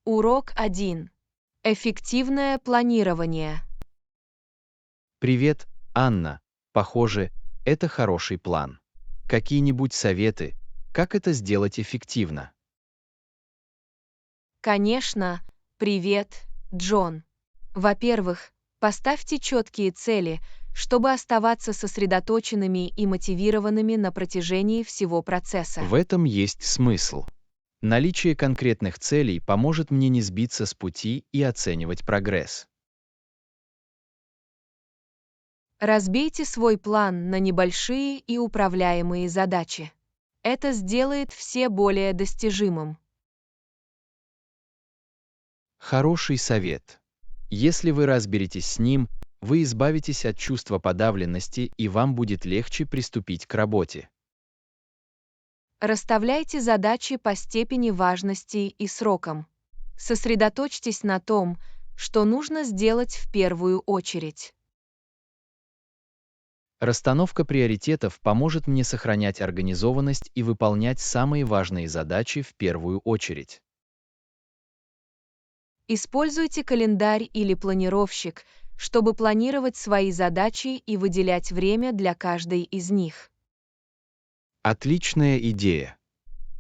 Урок 1. Эффективное планирование. Привет, Анна. Похоже, это хороший план. Какие-нибудь советы, как это сделать эффективно? Конечно, привет, Джон. Во-первых, поставьте четкие цели, чтобы оставаться сосредоточенными и мотивированными на протяжении всего процесса. В этом есть смысл. Наличие конкретных целей поможет мне не сбиться с пути и оценивать прогресс. Разбейте свой план на небольшие и управляемые задачи. Это сделает все более достижимым. Хороший совет. Если вы разберетесь с ним, вы избавитесь от чувства подавленности и вам будет легче приступить к работе. Расставляйте задачи по степени важности и срокам. Сосредоточьтесь на том, что нужно сделать в первую очередь. Расстановка приоритетов поможет мне сохранять организованность и выполнять самые важные задачи в первую очередь. Используйте календарь или планировщик, чтобы планировать свои задачи и выделять время для каждой из них. Отличная идея.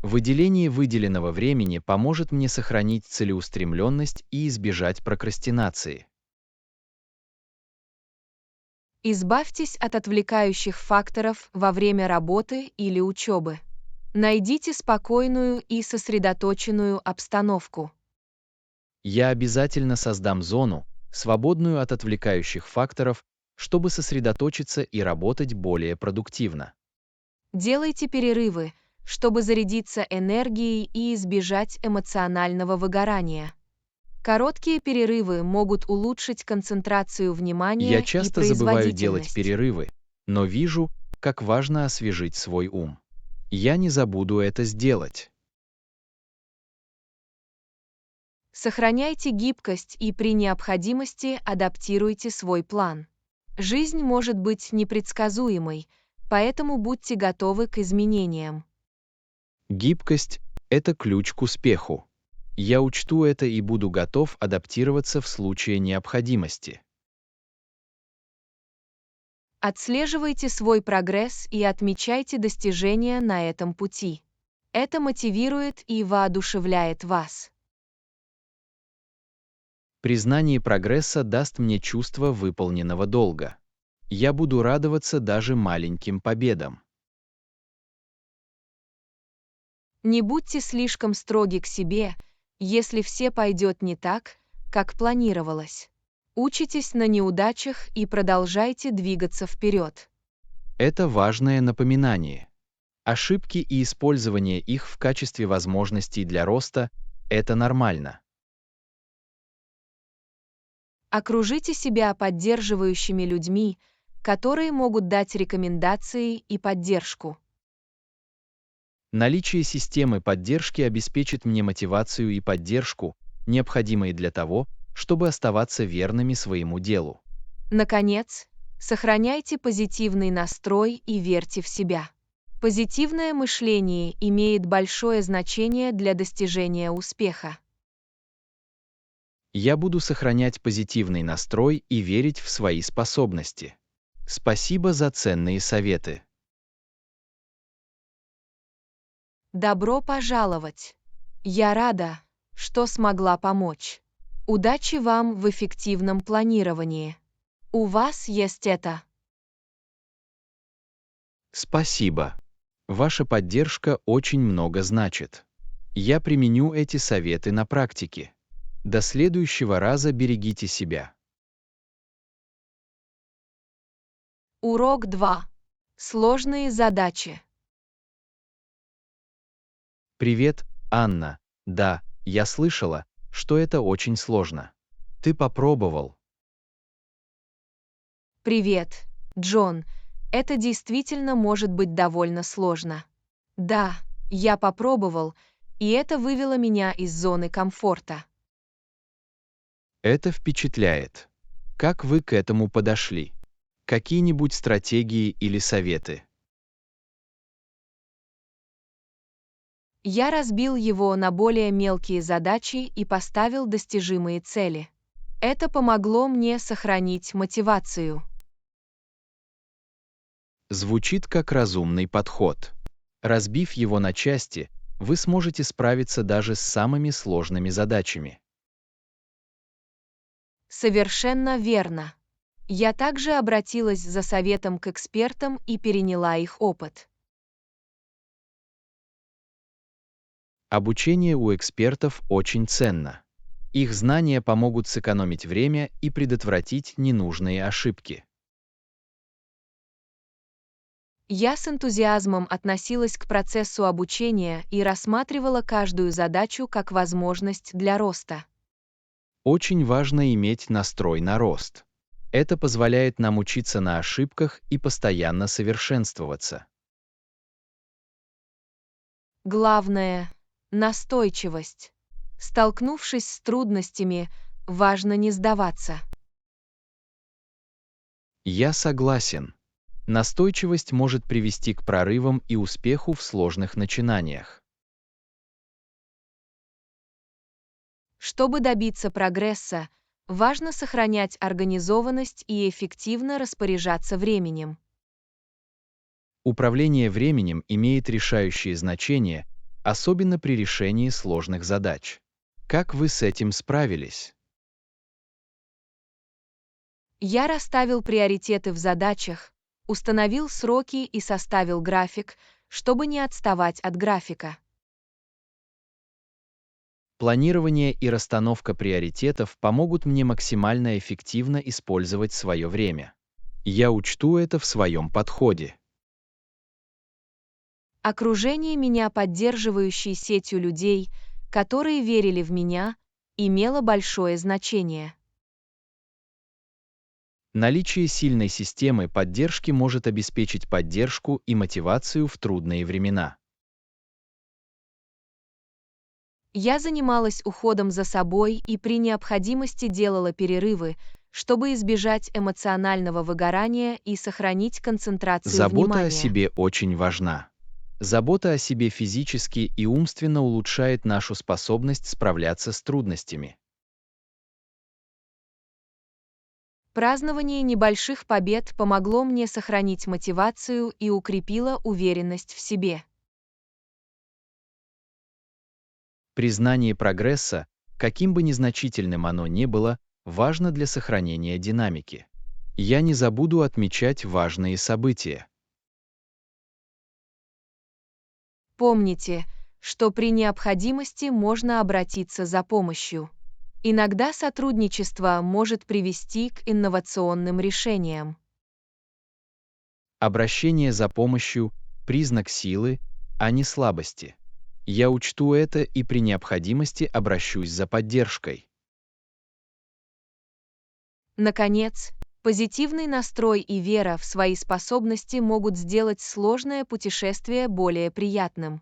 Выделение выделенного времени поможет мне сохранить целеустремленность и избежать прокрастинации. Избавьтесь от отвлекающих факторов во время работы или учебы. Найдите спокойную и сосредоточенную обстановку. Я обязательно создам зону, свободную от отвлекающих факторов, чтобы сосредоточиться и работать более продуктивно. Делайте перерывы, чтобы зарядиться энергией и избежать эмоционального выгорания. Короткие перерывы могут улучшить концентрацию внимания Я и часто забываю делать производительность. перерывы, но вижу, как важно освежить свой ум. Я не забуду это сделать. Сохраняйте гибкость и при необходимости адаптируйте свой план. Жизнь может быть непредсказуемой, поэтому будьте готовы к изменениям. Гибкость — это ключ к успеху. Я учту это и буду готов адаптироваться в случае необходимости. Отслеживайте свой прогресс и отмечайте достижения на этом пути. Это мотивирует и воодушевляет вас. Признание прогресса даст мне чувство выполненного долга. Я буду радоваться даже маленьким победам. Не будьте слишком строги к себе, если все пойдет не так, как планировалось. Учитесь на неудачах и продолжайте двигаться вперед. Это важное напоминание. Ошибки и использование их в качестве возможностей для роста — это нормально. Окружите себя поддерживающими людьми, которые могут дать рекомендации и поддержку. Наличие системы поддержки обеспечит мне мотивацию и поддержку, необходимые для того, чтобы оставаться верными своему делу. Наконец, сохраняйте позитивный настрой и верьте в себя. Позитивное мышление имеет большое значение для достижения успеха. Я буду сохранять позитивный настрой и верить в свои способности. Спасибо за ценные советы. Добро пожаловать! Я рада, что смогла помочь. Удачи вам в эффективном планировании. У вас есть это. Спасибо. Ваша поддержка очень много значит. Я применю эти советы на практике. До следующего раза берегите себя. Урок 2. Сложные задачи. Привет, Анна. Да, я слышала, что это очень сложно. Ты попробовал? Привет, Джон. Это действительно может быть довольно сложно. Да, я попробовал, и это вывело меня из зоны комфорта. Это впечатляет. Как вы к этому подошли? Какие-нибудь стратегии или советы? Я разбил его на более мелкие задачи и поставил достижимые цели. Это помогло мне сохранить мотивацию. Звучит как разумный подход. Разбив его на части, вы сможете справиться даже с самыми сложными задачами. Совершенно верно. Я также обратилась за советом к экспертам и переняла их опыт. Обучение у экспертов очень ценно. Их знания помогут сэкономить время и предотвратить ненужные ошибки. Я с энтузиазмом относилась к процессу обучения и рассматривала каждую задачу как возможность для роста. Очень важно иметь настрой на рост. Это позволяет нам учиться на ошибках и постоянно совершенствоваться. Главное — настойчивость. Столкнувшись с трудностями, важно не сдаваться. Я согласен. Настойчивость может привести к прорывам и успеху в сложных начинаниях. Чтобы добиться прогресса, важно сохранять организованность и эффективно распоряжаться временем. Управление временем имеет решающее значение, особенно при решении сложных задач. Как вы с этим справились? Я расставил приоритеты в задачах, установил сроки и составил график, чтобы не отставать от графика. Планирование и расстановка приоритетов помогут мне максимально эффективно использовать свое время. Я учту это в своем подходе. Окружение меня поддерживающей сетью людей, которые верили в меня, имело большое значение. Наличие сильной системы поддержки может обеспечить поддержку и мотивацию в трудные времена. Я занималась уходом за собой и при необходимости делала перерывы, чтобы избежать эмоционального выгорания и сохранить концентрацию Забота о внимания. себе очень важна. Забота о себе физически и умственно улучшает нашу способность справляться с трудностями. Празднование небольших побед помогло мне сохранить мотивацию и укрепило уверенность в себе. Признание прогресса, каким бы незначительным оно ни было, важно для сохранения динамики. Я не забуду отмечать важные события. Помните, что при необходимости можно обратиться за помощью. Иногда сотрудничество может привести к инновационным решениям. Обращение за помощью — признак силы, а не слабости. Я учту это и при необходимости обращусь за поддержкой. Наконец, позитивный настрой и вера в свои способности могут сделать сложное путешествие более приятным.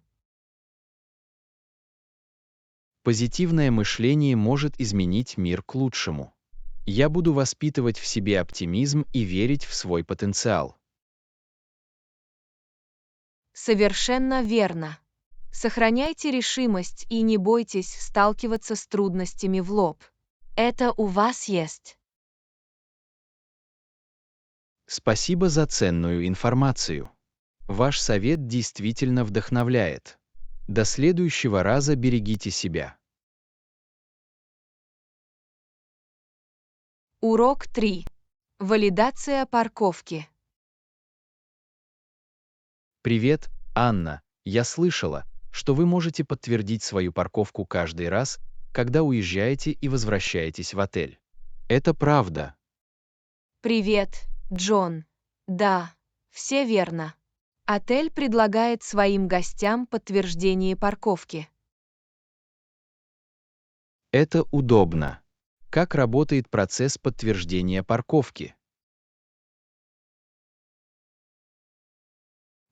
Позитивное мышление может изменить мир к лучшему. Я буду воспитывать в себе оптимизм и верить в свой потенциал. Совершенно верно. Сохраняйте решимость и не бойтесь сталкиваться с трудностями в лоб. Это у вас есть. Спасибо за ценную информацию. Ваш совет действительно вдохновляет. До следующего раза берегите себя. Урок 3. Валидация парковки. Привет, Анна. Я слышала, что вы можете подтвердить свою парковку каждый раз, когда уезжаете и возвращаетесь в отель. Это правда. Привет, Джон. Да, все верно. Отель предлагает своим гостям подтверждение парковки. Это удобно. Как работает процесс подтверждения парковки?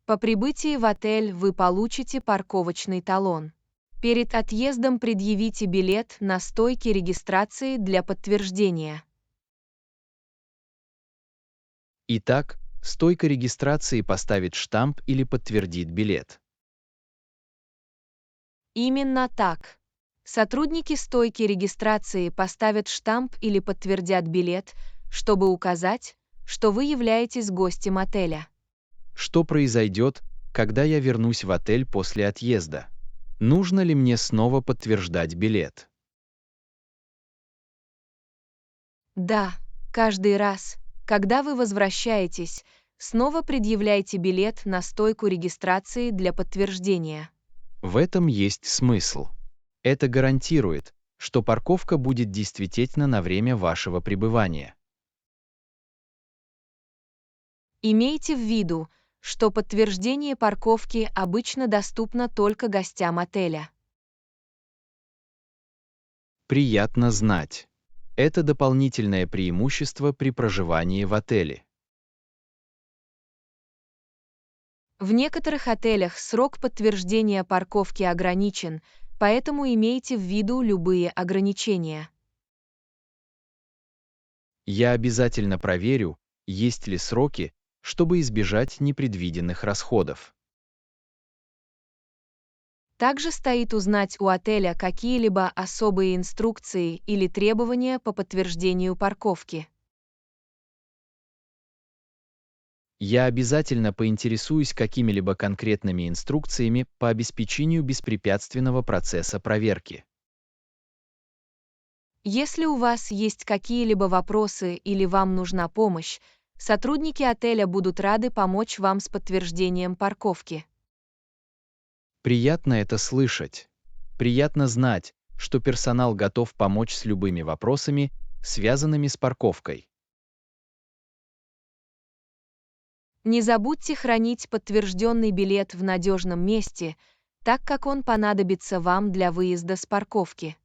По прибытии в отель вы получите парковочный талон. Перед отъездом предъявите билет на стойке регистрации для подтверждения. Итак, стойка регистрации поставит штамп или подтвердит билет. Именно так. Сотрудники стойки регистрации поставят штамп или подтвердят билет, чтобы указать, что вы являетесь гостем отеля. Что произойдет, когда я вернусь в отель после отъезда? Нужно ли мне снова подтверждать билет? Да, каждый раз, когда вы возвращаетесь, снова предъявляйте билет на стойку регистрации для подтверждения. В этом есть смысл. Это гарантирует, что парковка будет действительно на время вашего пребывания. Имейте в виду, что подтверждение парковки обычно доступно только гостям отеля. Приятно знать. Это дополнительное преимущество при проживании в отеле. В некоторых отелях срок подтверждения парковки ограничен, поэтому имейте в виду любые ограничения. Я обязательно проверю, есть ли сроки, чтобы избежать непредвиденных расходов. Также стоит узнать у отеля какие-либо особые инструкции или требования по подтверждению парковки. Я обязательно поинтересуюсь какими-либо конкретными инструкциями по обеспечению беспрепятственного процесса проверки. Если у вас есть какие-либо вопросы или вам нужна помощь, сотрудники отеля будут рады помочь вам с подтверждением парковки. Приятно это слышать. Приятно знать, что персонал готов помочь с любыми вопросами, связанными с парковкой. Не забудьте хранить подтвержденный билет в надежном месте, так как он понадобится вам для выезда с парковки.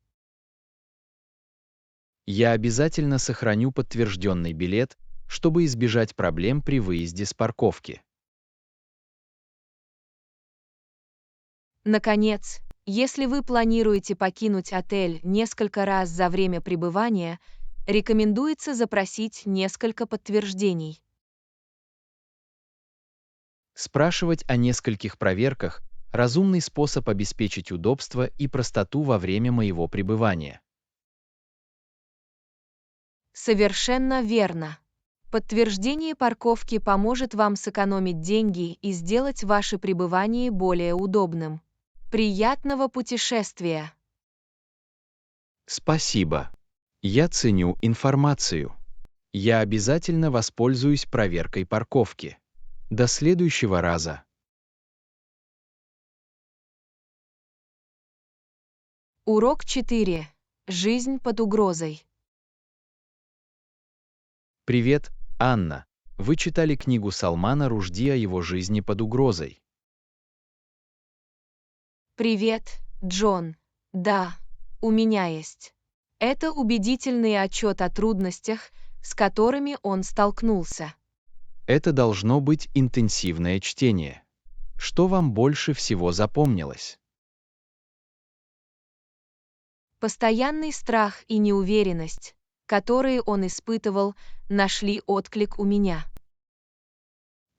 Я обязательно сохраню подтвержденный билет, чтобы избежать проблем при выезде с парковки. Наконец, если вы планируете покинуть отель несколько раз за время пребывания, рекомендуется запросить несколько подтверждений. Спрашивать о нескольких проверках – разумный способ обеспечить удобство и простоту во время моего пребывания. Совершенно верно. Подтверждение парковки поможет вам сэкономить деньги и сделать ваше пребывание более удобным. Приятного путешествия! Спасибо. Я ценю информацию. Я обязательно воспользуюсь проверкой парковки. До следующего раза. Урок 4. Жизнь под угрозой. Привет, Анна. Вы читали книгу Салмана Рушди о его жизни под угрозой. Привет, Джон. Да, у меня есть. Это убедительный отчет о трудностях, с которыми он столкнулся. Это должно быть интенсивное чтение. Что вам больше всего запомнилось? Постоянный страх и неуверенность, которые он испытывал, нашли отклик у меня.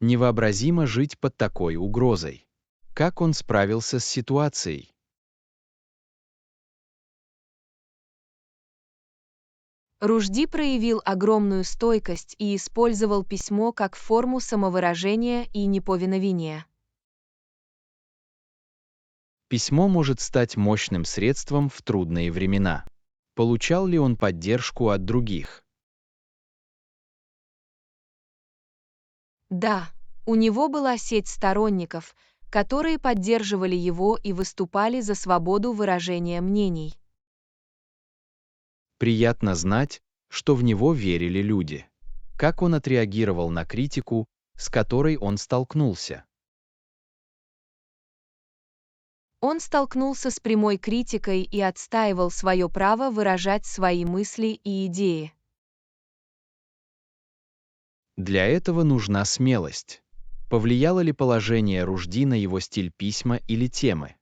Невообразимо жить под такой угрозой. Как он справился с ситуацией? Рушди проявил огромную стойкость и использовал письмо как форму самовыражения и неповиновения. Письмо может стать мощным средством в трудные времена. Получал ли он поддержку от других? Да, у него была сеть сторонников, которые поддерживали его и выступали за свободу выражения мнений. Приятно знать, что в него верили люди. Как он отреагировал на критику, с которой он столкнулся? Он столкнулся с прямой критикой и отстаивал свое право выражать свои мысли и идеи. Для этого нужна смелость. Повлияло ли положение Рушди на его стиль письма или темы?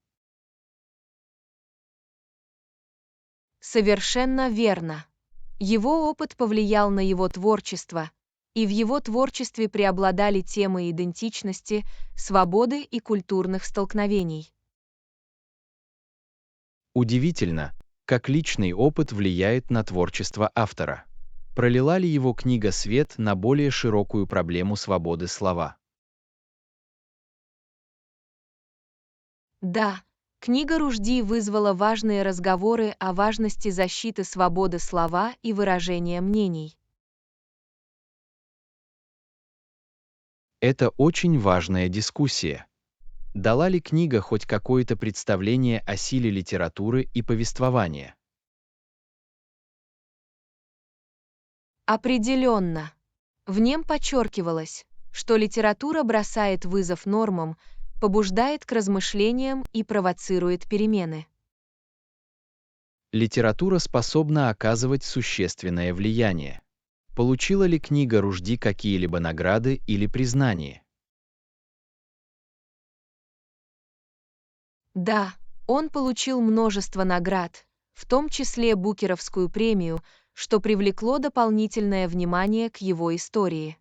Совершенно верно. Его опыт повлиял на его творчество, и в его творчестве преобладали темы идентичности, свободы и культурных столкновений. Удивительно, как личный опыт влияет на творчество автора. Пролила ли его книга свет на более широкую проблему свободы слова? Да, книга Ружди вызвала важные разговоры о важности защиты свободы слова и выражения мнений. Это очень важная дискуссия. Дала ли книга хоть какое-то представление о силе литературы и повествования? Определенно. В нем подчеркивалось, что литература бросает вызов нормам, побуждает к размышлениям и провоцирует перемены. Литература способна оказывать существенное влияние. Получила ли книга Ружди какие-либо награды или признание? Да, он получил множество наград, в том числе Букеровскую премию, что привлекло дополнительное внимание к его истории.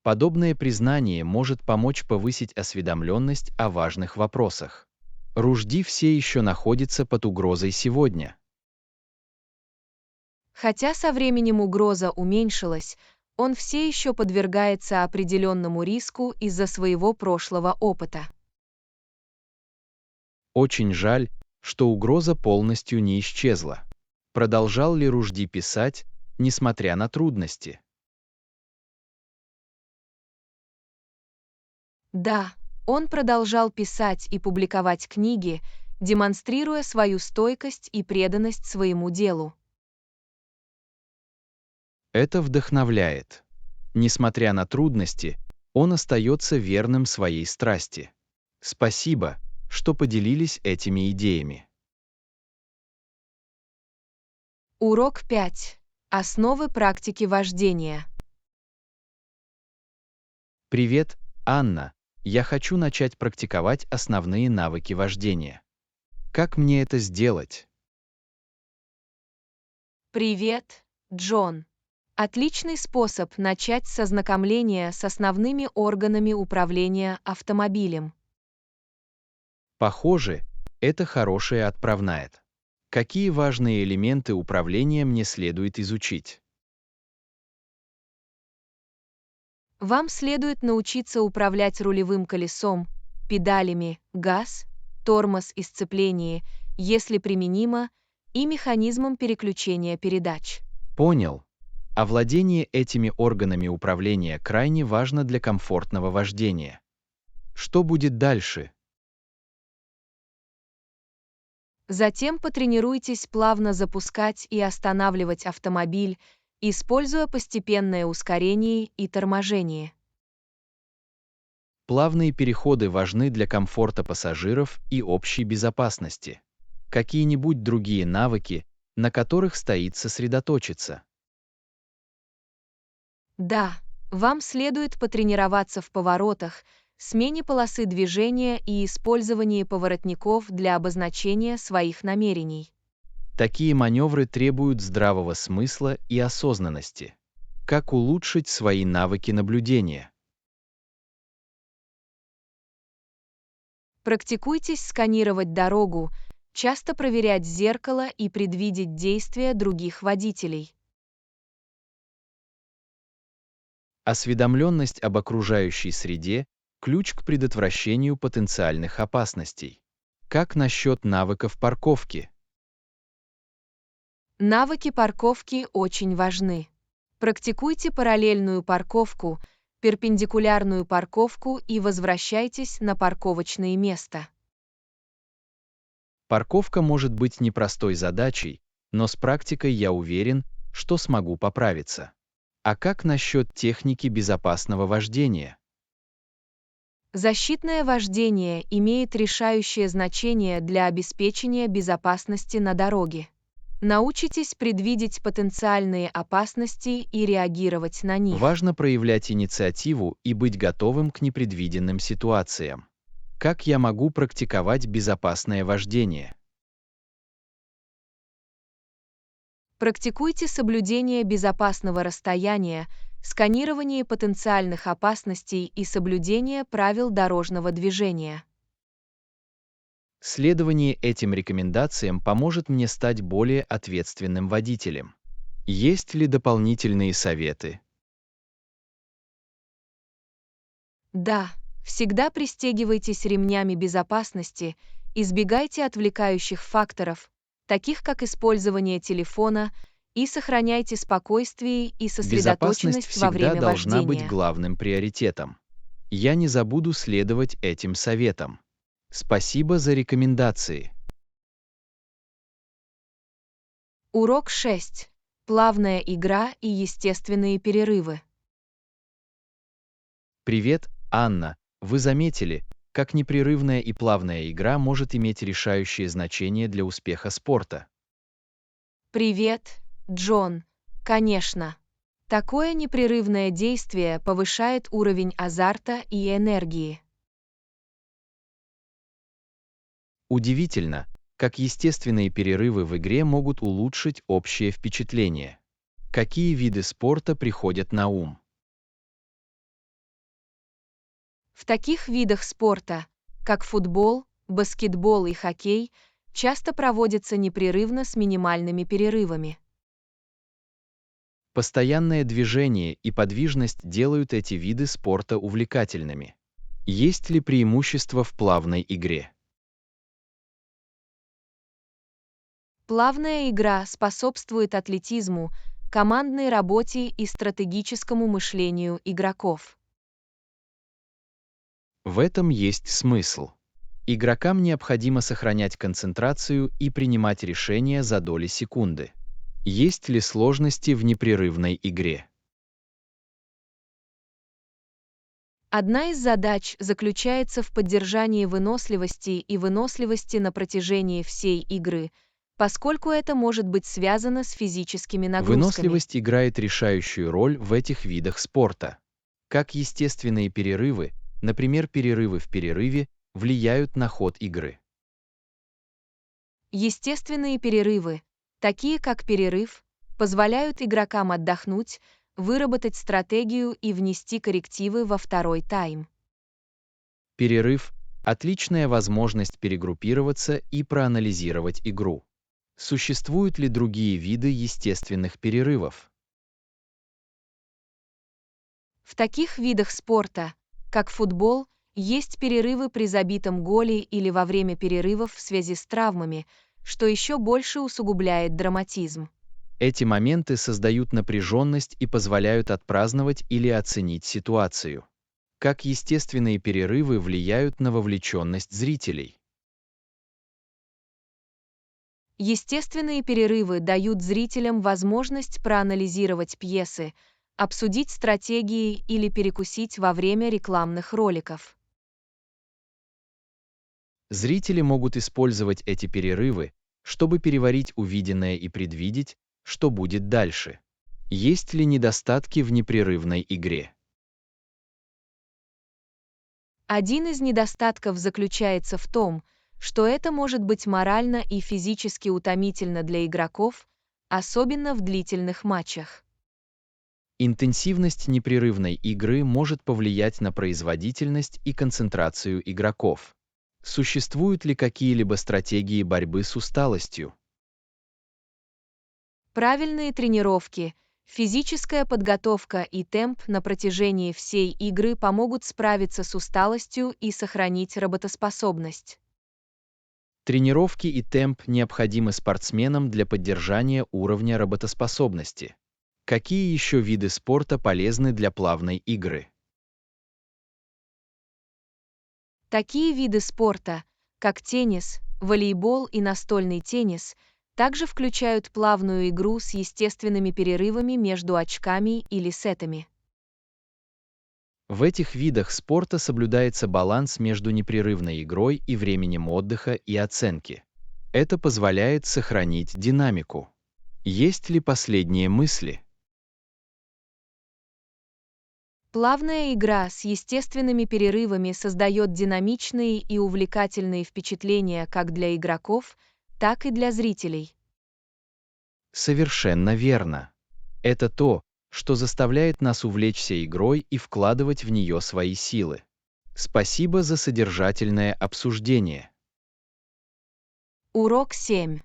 Подобное признание может помочь повысить осведомленность о важных вопросах. Ружди все еще находится под угрозой сегодня. Хотя со временем угроза уменьшилась, он все еще подвергается определенному риску из-за своего прошлого опыта. Очень жаль, что угроза полностью не исчезла. Продолжал ли Ружди писать, несмотря на трудности? Да, он продолжал писать и публиковать книги, демонстрируя свою стойкость и преданность своему делу. Это вдохновляет. Несмотря на трудности, он остается верным своей страсти. Спасибо, что поделились этими идеями. Урок 5. Основы практики вождения. Привет, Анна. Я хочу начать практиковать основные навыки вождения. Как мне это сделать? Привет, Джон. Отличный способ начать с ознакомления с основными органами управления автомобилем. Похоже, это хорошая отправная. Какие важные элементы управления мне следует изучить? Вам следует научиться управлять рулевым колесом, педалями, газ, тормоз и сцепление, если применимо, и механизмом переключения передач. Понял. Овладение этими органами управления крайне важно для комфортного вождения. Что будет дальше? Затем потренируйтесь плавно запускать и останавливать автомобиль, используя постепенное ускорение и торможение. Плавные переходы важны для комфорта пассажиров и общей безопасности. Какие-нибудь другие навыки, на которых стоит сосредоточиться? Да, вам следует потренироваться в поворотах, смене полосы движения и использовании поворотников для обозначения своих намерений. Такие маневры требуют здравого смысла и осознанности. Как улучшить свои навыки наблюдения? Практикуйтесь сканировать дорогу, часто проверять зеркало и предвидеть действия других водителей. Осведомленность об окружающей среде – ключ к предотвращению потенциальных опасностей. Как насчет навыков парковки? Навыки парковки очень важны. Практикуйте параллельную парковку, перпендикулярную парковку и возвращайтесь на парковочное место. Парковка может быть непростой задачей, но с практикой я уверен, что смогу поправиться. А как насчет техники безопасного вождения? Защитное вождение имеет решающее значение для обеспечения безопасности на дороге. Научитесь предвидеть потенциальные опасности и реагировать на них. Важно проявлять инициативу и быть готовым к непредвиденным ситуациям. Как я могу практиковать безопасное вождение? Практикуйте соблюдение безопасного расстояния, сканирование потенциальных опасностей и соблюдение правил дорожного движения. Следование этим рекомендациям поможет мне стать более ответственным водителем. Есть ли дополнительные советы? Да, всегда пристегивайтесь ремнями безопасности, избегайте отвлекающих факторов, таких как использование телефона, и сохраняйте спокойствие и Безопасность сосредоточенность во всегда время должна быть вождения. главным приоритетом. Я не забуду следовать этим советам. Спасибо за рекомендации. Урок 6. Плавная игра и естественные перерывы. Привет, Анна. Вы заметили, как непрерывная и плавная игра может иметь решающее значение для успеха спорта? Привет, Джон. Конечно. Такое непрерывное действие повышает уровень азарта и энергии. Удивительно, как естественные перерывы в игре могут улучшить общее впечатление. Какие виды спорта приходят на ум? В таких видах спорта, как футбол, баскетбол и хоккей, часто проводятся непрерывно с минимальными перерывами. Постоянное движение и подвижность делают эти виды спорта увлекательными. Есть ли преимущества в плавной игре? Плавная игра способствует атлетизму, командной работе и стратегическому мышлению игроков. В этом есть смысл. Игрокам необходимо сохранять концентрацию и принимать решения за доли секунды. Есть ли сложности в непрерывной игре? Одна из задач заключается в поддержании выносливости и выносливости на протяжении всей игры, поскольку это может быть связано с физическими нагрузками. Выносливость играет решающую роль в этих видах спорта. Как естественные перерывы, например, перерывы в перерыве, влияют на ход игры. Естественные перерывы, такие как перерыв, позволяют игрокам отдохнуть, выработать стратегию и внести коррективы во второй тайм. Перерыв – отличная возможность перегруппироваться и проанализировать игру. Существуют ли другие виды естественных перерывов? В таких видах спорта, как футбол, есть перерывы при забитом голе или во время перерывов в связи с травмами, что еще больше усугубляет драматизм. Эти моменты создают напряженность и позволяют отпраздновать или оценить ситуацию. Как естественные перерывы влияют на вовлеченность зрителей? Естественные перерывы дают зрителям возможность проанализировать пьесы, обсудить стратегии или перекусить во время рекламных роликов. Зрители могут использовать эти перерывы, чтобы переварить увиденное и предвидеть, что будет дальше. Есть ли недостатки в непрерывной игре? Один из недостатков заключается в том, что это может быть морально и физически утомительно для игроков, особенно в длительных матчах. Интенсивность непрерывной игры может повлиять на производительность и концентрацию игроков. Существуют ли какие-либо стратегии борьбы с усталостью? Правильные тренировки, физическая подготовка и темп на протяжении всей игры помогут справиться с усталостью и сохранить работоспособность. Тренировки и темп необходимы спортсменам для поддержания уровня работоспособности. Какие еще виды спорта полезны для плавной игры? Такие виды спорта, как теннис, волейбол и настольный теннис, также включают плавную игру с естественными перерывами между очками или сетами. В этих видах спорта соблюдается баланс между непрерывной игрой и временем отдыха и оценки. Это позволяет сохранить динамику. Есть ли последние мысли? Плавная игра с естественными перерывами создает динамичные и увлекательные впечатления как для игроков, так и для зрителей. Совершенно верно. Это то, что заставляет нас увлечься игрой и вкладывать в нее свои силы. Спасибо за содержательное обсуждение. Урок 7.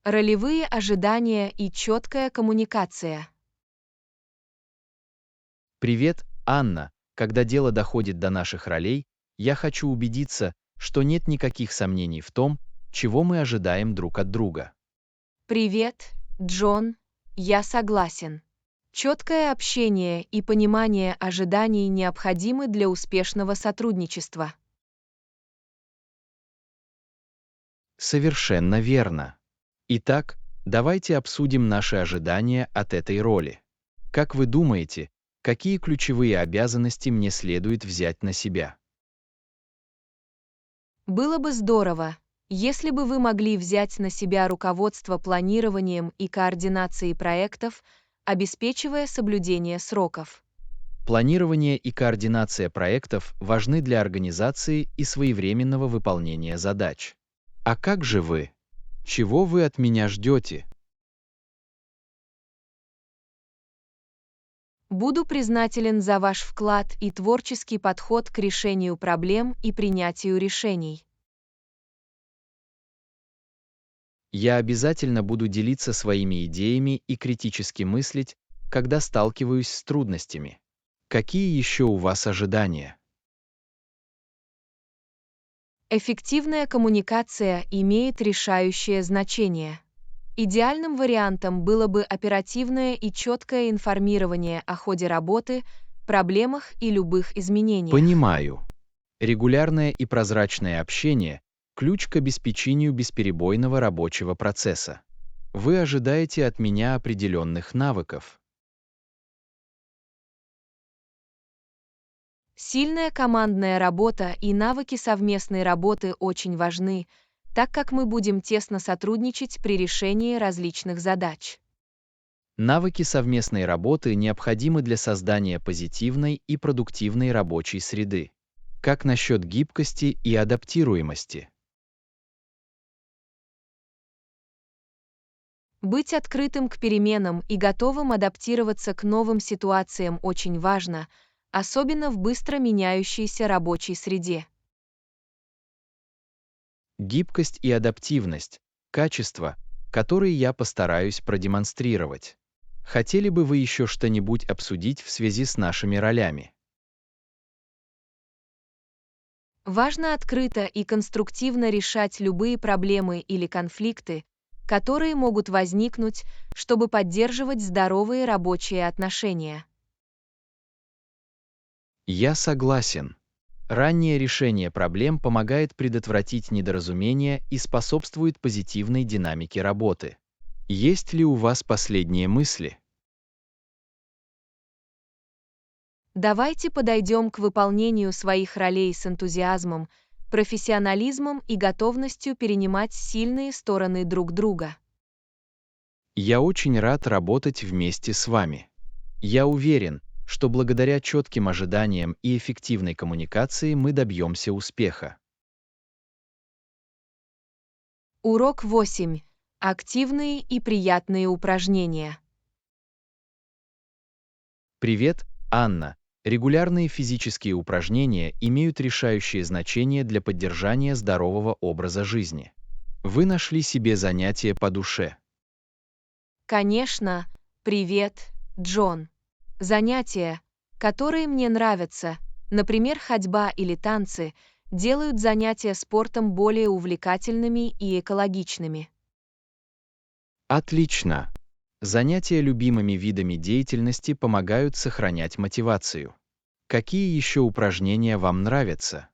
Ролевые ожидания и четкая коммуникация. Привет, Анна. Когда дело доходит до наших ролей, я хочу убедиться, что нет никаких сомнений в том, чего мы ожидаем друг от друга. Привет, Джон. Я согласен. Четкое общение и понимание ожиданий необходимы для успешного сотрудничества. Совершенно верно. Итак, давайте обсудим наши ожидания от этой роли. Как вы думаете, какие ключевые обязанности мне следует взять на себя? Было бы здорово, если бы вы могли взять на себя руководство планированием и координацией проектов, обеспечивая соблюдение сроков. Планирование и координация проектов важны для организации и своевременного выполнения задач. А как же вы? Чего вы от меня ждете? Буду признателен за ваш вклад и творческий подход к решению проблем и принятию решений. Я обязательно буду делиться своими идеями и критически мыслить, когда сталкиваюсь с трудностями. Какие еще у вас ожидания? Эффективная коммуникация имеет решающее значение. Идеальным вариантом было бы оперативное и четкое информирование о ходе работы, проблемах и любых изменениях. Понимаю. Регулярное и прозрачное общение – ключ к обеспечению бесперебойного рабочего процесса. Вы ожидаете от меня определенных навыков. Сильная командная работа и навыки совместной работы очень важны, так как мы будем тесно сотрудничать при решении различных задач. Навыки совместной работы необходимы для создания позитивной и продуктивной рабочей среды. Как насчет гибкости и адаптируемости? Быть открытым к переменам и готовым адаптироваться к новым ситуациям очень важно, особенно в быстро меняющейся рабочей среде. Гибкость и адаптивность – качества, которые я постараюсь продемонстрировать. Хотели бы вы еще что-нибудь обсудить в связи с нашими ролями? Важно открыто и конструктивно решать любые проблемы или конфликты, которые могут возникнуть, чтобы поддерживать здоровые рабочие отношения. Я согласен. Раннее решение проблем помогает предотвратить недоразумения и способствует позитивной динамике работы. Есть ли у вас последние мысли? Давайте подойдем к выполнению своих ролей с энтузиазмом, профессионализмом и готовностью перенимать сильные стороны друг друга. Я очень рад работать вместе с вами. Я уверен, что благодаря четким ожиданиям и эффективной коммуникации мы добьемся успеха. Урок 8. Активные и приятные упражнения. Привет, Анна. Регулярные физические упражнения имеют решающее значение для поддержания здорового образа жизни. Вы нашли себе занятие по душе. Конечно, привет, Джон. Занятия, которые мне нравятся, например, ходьба или танцы, делают занятия спортом более увлекательными и экологичными. Отлично. Занятия любимыми видами деятельности помогают сохранять мотивацию. Какие еще упражнения вам нравятся?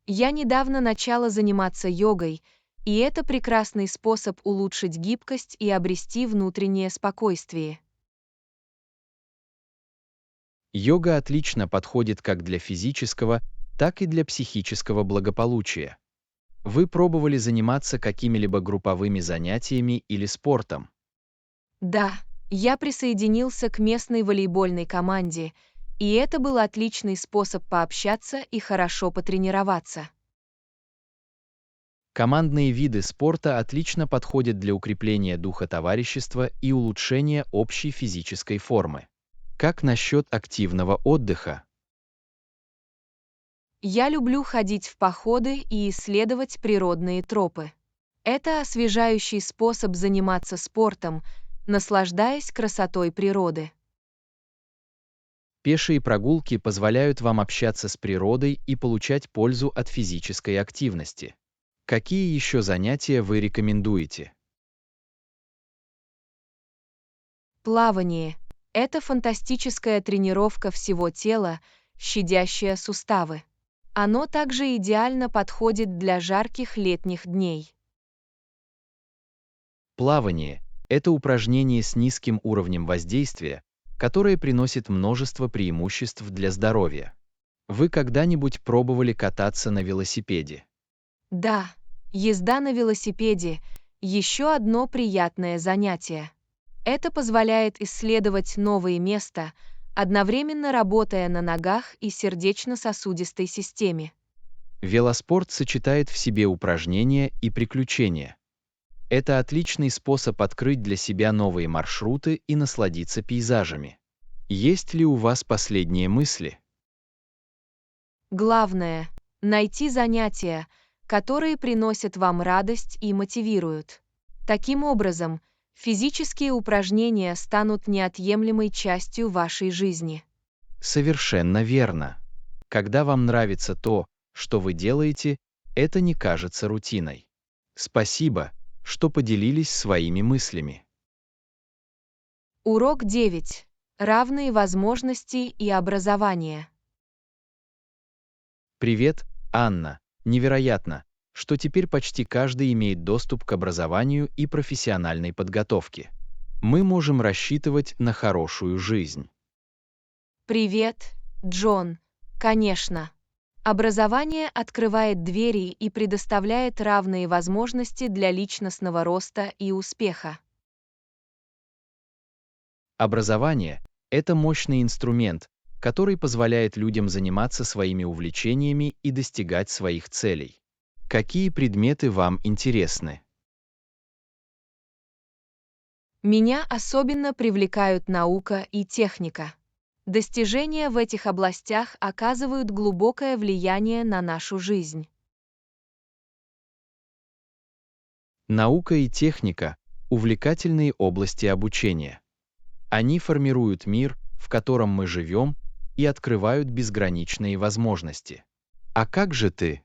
Я недавно начала заниматься йогой, и это прекрасный способ улучшить гибкость и обрести внутреннее спокойствие. Йога отлично подходит как для физического, так и для психического благополучия. Вы пробовали заниматься какими-либо групповыми занятиями или спортом? Да, я присоединился к местной волейбольной команде, и это был отличный способ пообщаться и хорошо потренироваться. Командные виды спорта отлично подходят для укрепления духа товарищества и улучшения общей физической формы. Как насчет активного отдыха? Я люблю ходить в походы и исследовать природные тропы. Это освежающий способ заниматься спортом, наслаждаясь красотой природы. Пешие прогулки позволяют вам общаться с природой и получать пользу от физической активности. Какие еще занятия вы рекомендуете? Плавание. Это фантастическая тренировка всего тела, щадящая суставы. Оно также идеально подходит для жарких летних дней. Плавание– это упражнение с низким уровнем воздействия, которое приносит множество преимуществ для здоровья. Вы когда-нибудь пробовали кататься на велосипеде? Да, езда на велосипеде– еще одно приятное занятие. Это позволяет исследовать новые места, одновременно работая на ногах и сердечно-сосудистой системе. Велоспорт сочетает в себе упражнения и приключения. Это отличный способ открыть для себя новые маршруты и насладиться пейзажами. Есть ли у вас последние мысли? Главное– найти занятия, которые приносят вам радость и мотивируют. Таким образом, физические упражнения станут неотъемлемой частью вашей жизни. Совершенно верно. Когда вам нравится то, что вы делаете, это не кажется рутиной. Спасибо, что поделились своими мыслями. Урок 9. Равные возможности и образование. Привет, Анна. Невероятно, что теперь почти каждый имеет доступ к образованию и профессиональной подготовке. Мы можем рассчитывать на хорошую жизнь. Привет, Джон. Конечно. Образование открывает двери и предоставляет равные возможности для личностного роста и успеха. Образование– это мощный инструмент, который позволяет людям заниматься своими увлечениями и достигать своих целей. Какие предметы вам интересны? Меня особенно привлекают наука и техника. Достижения в этих областях оказывают глубокое влияние на нашу жизнь. Наука и техника– увлекательные области обучения. Они формируют мир, в котором мы живем, и открывают безграничные возможности. А как же ты?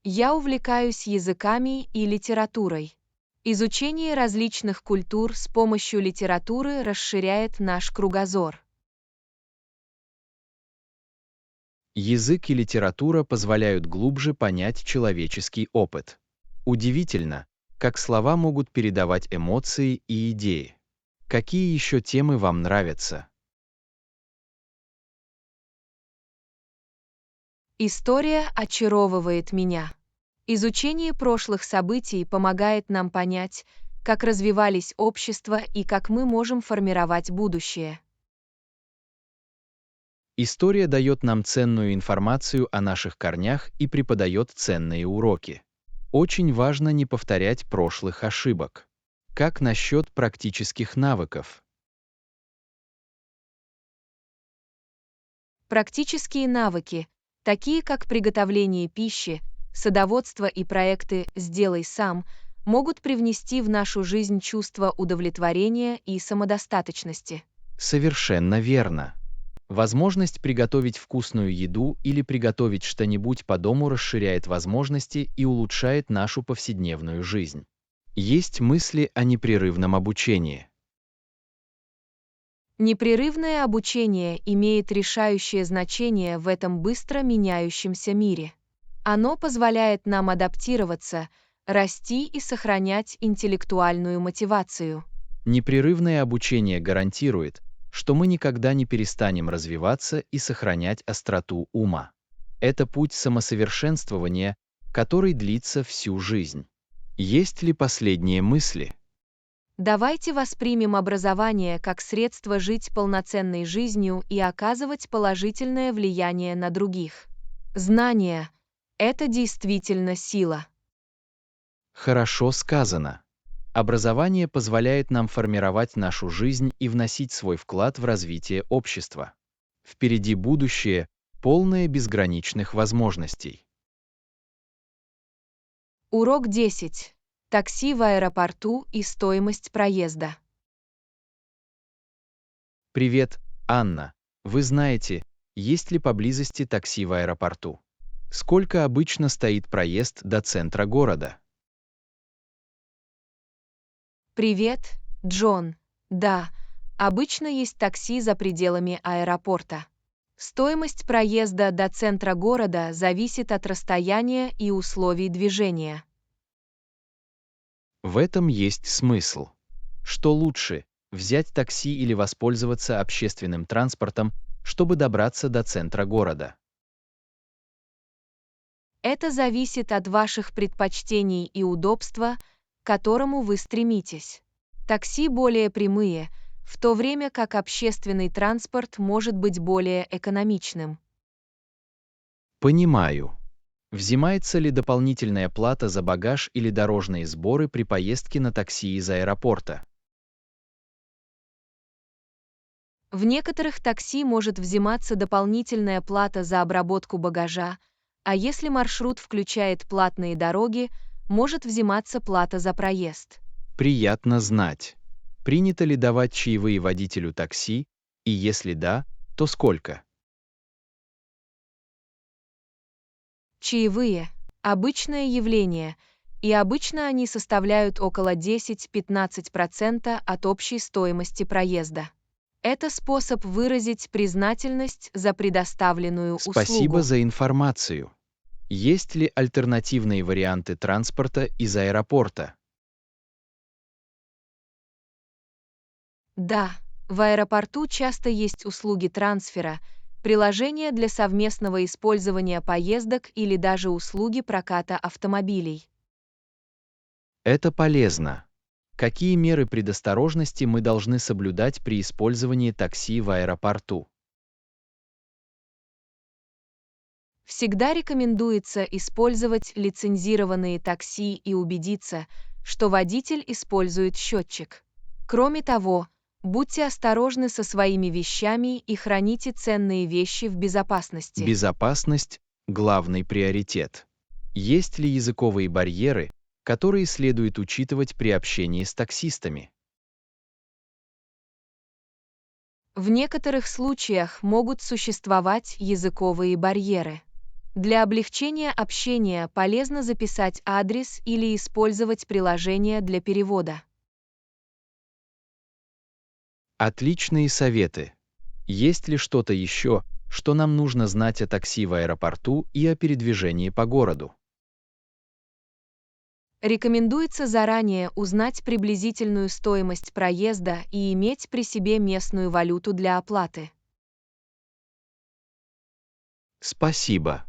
Я увлекаюсь языками и литературой. Изучение различных культур с помощью литературы расширяет наш кругозор. Язык и литература позволяют глубже понять человеческий опыт. Удивительно, как слова могут передавать эмоции и идеи. Какие еще темы вам нравятся? История очаровывает меня. Изучение прошлых событий помогает нам понять, как развивались общества и как мы можем формировать будущее. История дает нам ценную информацию о наших корнях и преподает ценные уроки. Очень важно не повторять прошлых ошибок. Как насчет практических навыков? Практические навыки, такие как приготовление пищи, садоводство и проекты «Сделай сам», могут привнести в нашу жизнь чувство удовлетворения и самодостаточности. Совершенно верно. Возможность приготовить вкусную еду или приготовить что-нибудь по дому расширяет возможности и улучшает нашу повседневную жизнь. Есть мысли о непрерывном обучении. Непрерывное обучение имеет решающее значение в этом быстро меняющемся мире. Оно позволяет нам адаптироваться, расти и сохранять интеллектуальную мотивацию. Непрерывное обучение гарантирует, что мы никогда не перестанем развиваться и сохранять остроту ума. Это путь самосовершенствования, который длится всю жизнь. Есть ли последние мысли? Давайте воспримем образование как средство жить полноценной жизнью и оказывать положительное влияние на других. Знание – это действительно сила. Хорошо сказано. Образование позволяет нам формировать нашу жизнь и вносить свой вклад в развитие общества. Впереди будущее, полное безграничных возможностей. Урок 10. Такси в аэропорту и стоимость проезда. Привет, Анна. Вы знаете, есть ли поблизости такси в аэропорту? Сколько обычно стоит проезд до центра города? Привет, Джон. Да, обычно есть такси за пределами аэропорта. Стоимость проезда до центра города зависит от расстояния и условий движения. В этом есть смысл. Что лучше, взять такси или воспользоваться общественным транспортом, чтобы добраться до центра города? Это зависит от ваших предпочтений и удобства, к которому вы стремитесь. Такси более прямые, в то время как общественный транспорт может быть более экономичным. Понимаю. Взимается ли дополнительная плата за багаж или дорожные сборы при поездке на такси из аэропорта? В некоторых такси может взиматься дополнительная плата за обработку багажа, а если маршрут включает платные дороги, может взиматься плата за проезд. Приятно знать. Принято ли давать чаевые водителю такси, и если да, то сколько? Чаевые – обычное явление, и обычно они составляют около 10-15% от общей стоимости проезда. Это способ выразить признательность за предоставленную Спасибо услугу. за информацию. Есть ли альтернативные варианты транспорта из аэропорта? Да, в аэропорту часто есть услуги трансфера, приложения для совместного использования поездок или даже услуги проката автомобилей. Это полезно. Какие меры предосторожности мы должны соблюдать при использовании такси в аэропорту? Всегда рекомендуется использовать лицензированные такси и убедиться, что водитель использует счетчик. Кроме того, будьте осторожны со своими вещами и храните ценные вещи в безопасности. Безопасность – главный приоритет. Есть ли языковые барьеры, которые следует учитывать при общении с таксистами? В некоторых случаях могут существовать языковые барьеры. Для облегчения общения полезно записать адрес или использовать приложение для перевода. Отличные советы. Есть ли что-то еще, что нам нужно знать о такси в аэропорту и о передвижении по городу? Рекомендуется заранее узнать приблизительную стоимость проезда и иметь при себе местную валюту для оплаты. Спасибо.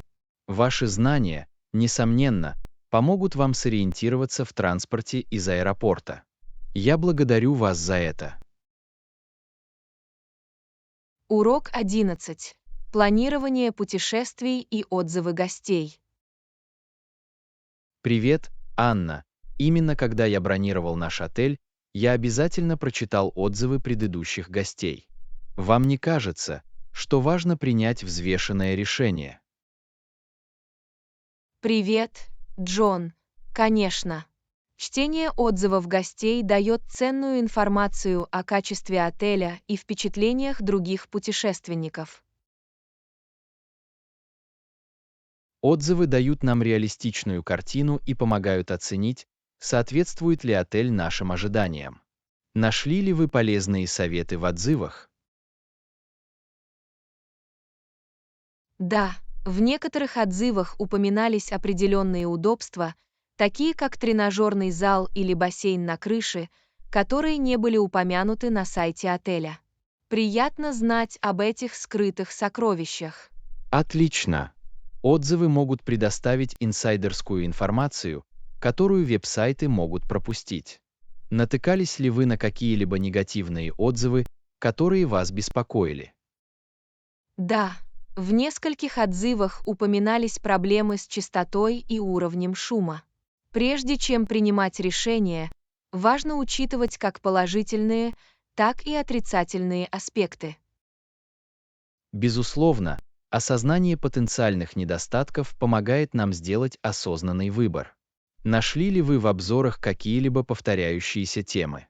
Ваши знания, несомненно, помогут вам сориентироваться в транспорте из аэропорта. Я благодарю вас за это. Урок 11. Планирование путешествий и отзывы гостей. Привет, Анна. Именно когда я бронировал наш отель, я обязательно прочитал отзывы предыдущих гостей. Вам не кажется, что важно принять взвешенное решение? Привет, Джон. Конечно. Чтение отзывов гостей дает ценную информацию о качестве отеля и впечатлениях других путешественников. Отзывы дают нам реалистичную картину и помогают оценить, соответствует ли отель нашим ожиданиям. Нашли ли вы полезные советы в отзывах? Да, в некоторых отзывах упоминались определенные удобства, такие как тренажерный зал или бассейн на крыше, которые не были упомянуты на сайте отеля. Приятно знать об этих скрытых сокровищах. Отлично! Отзывы могут предоставить инсайдерскую информацию, которую веб-сайты могут пропустить. Натыкались ли вы на какие-либо негативные отзывы, которые вас беспокоили? Да, в нескольких отзывах упоминались проблемы с частотой и уровнем шума. Прежде чем принимать решение, важно учитывать как положительные, так и отрицательные аспекты. Безусловно, Осознание потенциальных недостатков помогает нам сделать осознанный выбор. Нашли ли вы в обзорах какие-либо повторяющиеся темы?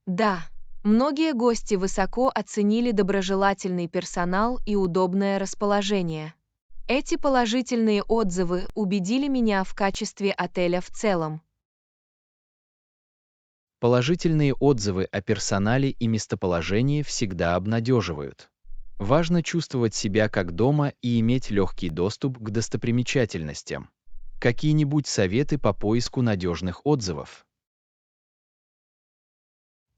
Да, многие гости высоко оценили доброжелательный персонал и удобное расположение. Эти положительные отзывы убедили меня в качестве отеля в целом. Положительные отзывы о персонале и местоположении всегда обнадеживают. Важно чувствовать себя как дома и иметь легкий доступ к достопримечательностям. Какие-нибудь советы по поиску надежных отзывов?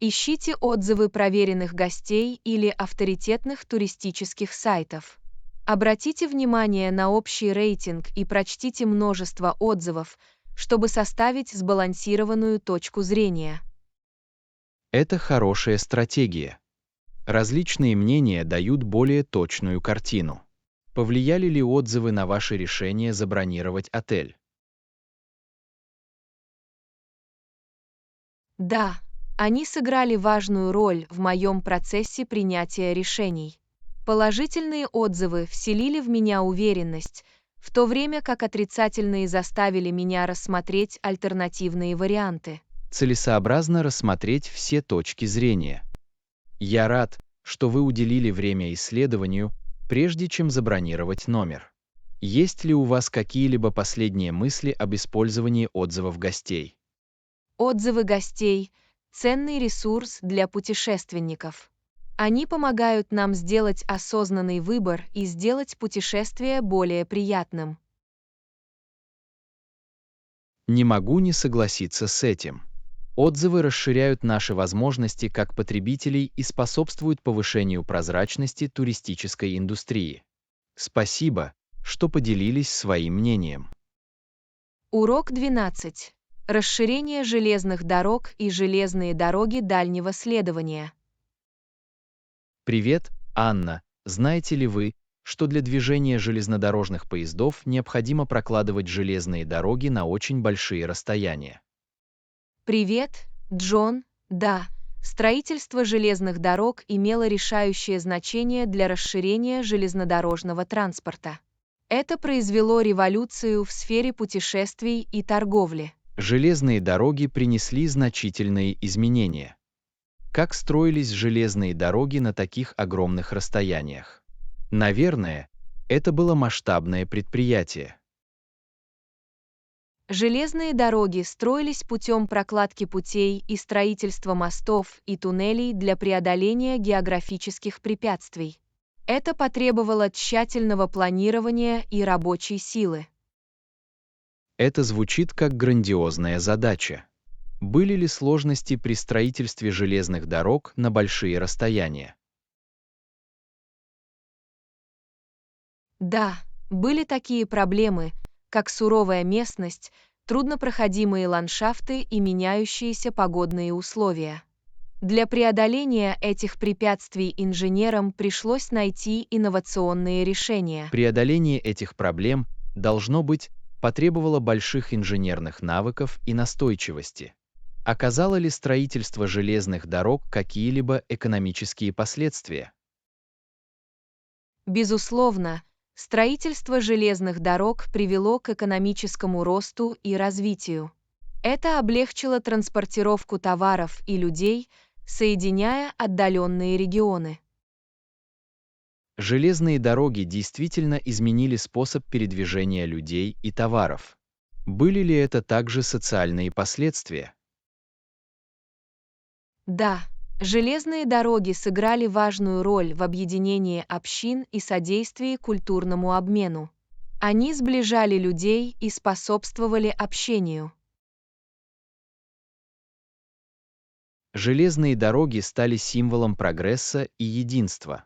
Ищите отзывы проверенных гостей или авторитетных туристических сайтов. Обратите внимание на общий рейтинг и прочтите множество отзывов, чтобы составить сбалансированную точку зрения. Это хорошая стратегия. Различные мнения дают более точную картину. Повлияли ли отзывы на ваше решение забронировать отель? Да, они сыграли важную роль в моем процессе принятия решений. Положительные отзывы вселили в меня уверенность, в то время как отрицательные заставили меня рассмотреть альтернативные варианты. Целесообразно рассмотреть все точки зрения. Я рад, что вы уделили время исследованию, прежде чем забронировать номер. Есть ли у вас какие-либо последние мысли об использовании отзывов гостей? Отзывы гостей – ценный ресурс для путешественников. Они помогают нам сделать осознанный выбор и сделать путешествие более приятным. Не могу не согласиться с этим. Отзывы расширяют наши возможности как потребителей и способствуют повышению прозрачности туристической индустрии. Спасибо, что поделились своим мнением. Урок 12. Расширение железных дорог и железные дороги дальнего следования. Привет, Анна. Знаете ли вы, что для движения железнодорожных поездов необходимо прокладывать железные дороги на очень большие расстояния? Привет, Джон. Да, строительство железных дорог имело решающее значение для расширения железнодорожного транспорта. Это произвело революцию в сфере путешествий и торговли. Железные дороги принесли значительные изменения. Как строились железные дороги на таких огромных расстояниях? Наверное, это было масштабное предприятие. Железные дороги строились путем прокладки путей и строительства мостов и туннелей для преодоления географических препятствий. Это потребовало тщательного планирования и рабочей силы. Это звучит как грандиозная задача. Были ли сложности при строительстве железных дорог на большие расстояния? Да, были такие проблемы, как суровая местность, труднопроходимые ландшафты и меняющиеся погодные условия. Для преодоления этих препятствий инженерам пришлось найти инновационные решения. Преодоление этих проблем, должно быть, потребовало больших инженерных навыков и настойчивости. Оказало ли строительство железных дорог какие-либо экономические последствия? Безусловно, строительство железных дорог привело к экономическому росту и развитию. Это облегчило транспортировку товаров и людей, соединяя отдаленные регионы. Железные дороги действительно изменили способ передвижения людей и товаров. Были ли это также социальные последствия? Да, железные дороги сыграли важную роль в объединении общин и содействии культурному обмену. Они сближали людей и способствовали общению. Железные дороги стали символом прогресса и единства.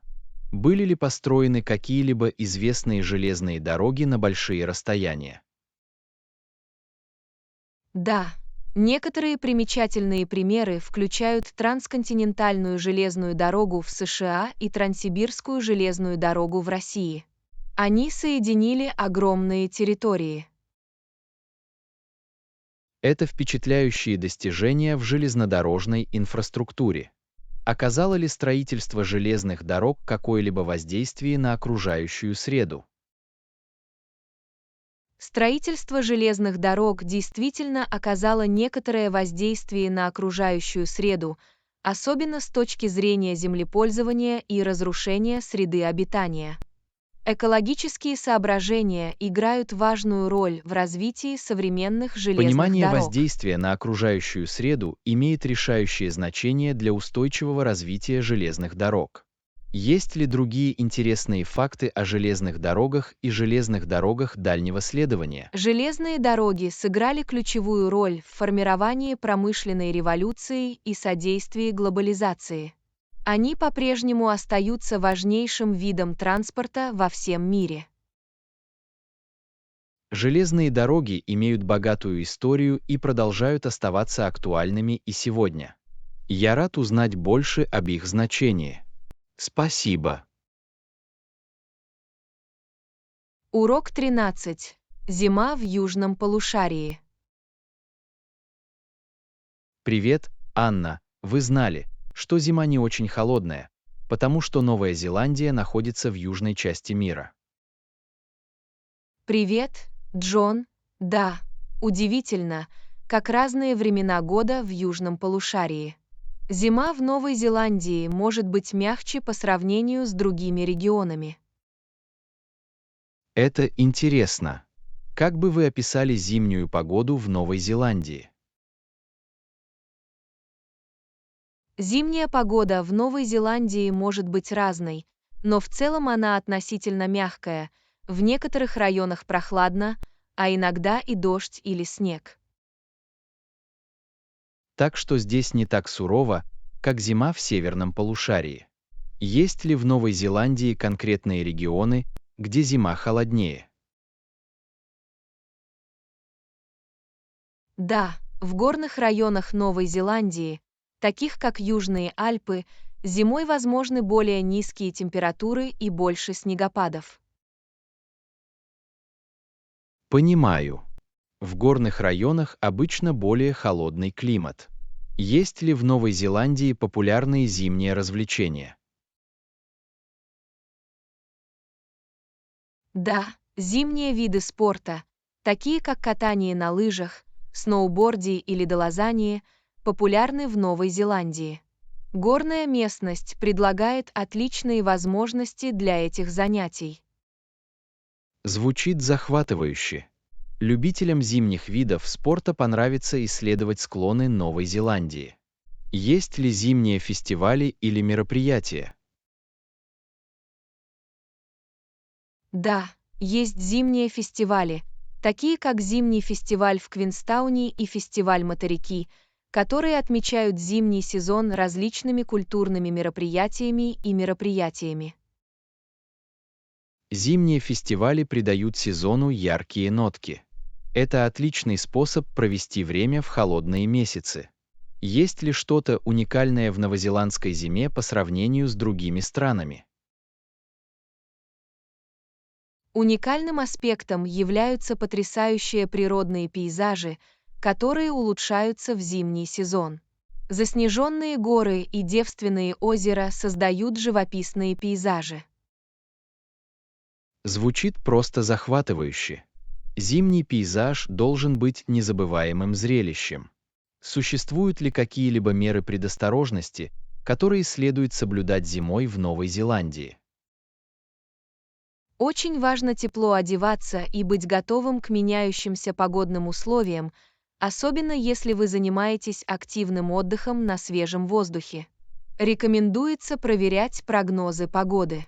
Были ли построены какие-либо известные железные дороги на большие расстояния? Да, некоторые примечательные примеры включают трансконтинентальную железную дорогу в США и Транссибирскую железную дорогу в России. Они соединили огромные территории. Это впечатляющие достижения в железнодорожной инфраструктуре. Оказало ли строительство железных дорог какое-либо воздействие на окружающую среду? Строительство железных дорог действительно оказало некоторое воздействие на окружающую среду, особенно с точки зрения землепользования и разрушения среды обитания. Экологические соображения играют важную роль в развитии современных железных Понимание дорог. воздействия на окружающую среду имеет решающее значение для устойчивого развития железных дорог. Есть ли другие интересные факты о железных дорогах и железных дорогах дальнего следования? Железные дороги сыграли ключевую роль в формировании промышленной революции и содействии глобализации. Они по-прежнему остаются важнейшим видом транспорта во всем мире. Железные дороги имеют богатую историю и продолжают оставаться актуальными и сегодня. Я рад узнать больше об их значении. Спасибо. Урок 13. Зима в южном полушарии. Привет, Анна. Вы знали, что зима не очень холодная, потому что Новая Зеландия находится в южной части мира. Привет, Джон. Да, удивительно, как разные времена года в южном полушарии. Зима в Новой Зеландии может быть мягче по сравнению с другими регионами. Это интересно. Как бы вы описали зимнюю погоду в Новой Зеландии? Зимняя погода в Новой Зеландии может быть разной, но в целом она относительно мягкая, в некоторых районах прохладно, а иногда и дождь или снег. Так что здесь не так сурово, как зима в северном полушарии. Есть ли в Новой Зеландии конкретные регионы, где зима холоднее? Да, в горных районах Новой Зеландии, таких как Южные Альпы, зимой возможны более низкие температуры и больше снегопадов. Понимаю. В горных районах обычно более холодный климат. Есть ли в Новой Зеландии популярные зимние развлечения? Да, зимние виды спорта, такие как катание на лыжах, сноуборде или ледолазание, популярны в Новой Зеландии. Горная местность предлагает отличные возможности для этих занятий. Звучит захватывающе. Любителям зимних видов спорта понравится исследовать склоны Новой Зеландии. Есть ли зимние фестивали или мероприятия? Да, есть зимние фестивали, такие как Зимний фестиваль в Квинстауне и фестиваль Материки, которые отмечают зимний сезон различными культурными мероприятиями и мероприятиями. Зимние фестивали придают сезону яркие нотки. Это отличный способ провести время в холодные месяцы. Есть ли что-то уникальное в новозеландской зиме по сравнению с другими странами? Уникальным аспектом являются потрясающие природные пейзажи, которые улучшаются в зимний сезон. Заснеженные горы и девственные озера создают живописные пейзажи. Звучит просто захватывающе. Зимний пейзаж должен быть незабываемым зрелищем. Существуют ли какие-либо меры предосторожности, которые следует соблюдать зимой в Новой Зеландии? Очень важно тепло одеваться и быть готовым к меняющимся погодным условиям, особенно если вы занимаетесь активным отдыхом на свежем воздухе. Рекомендуется проверять прогнозы погоды.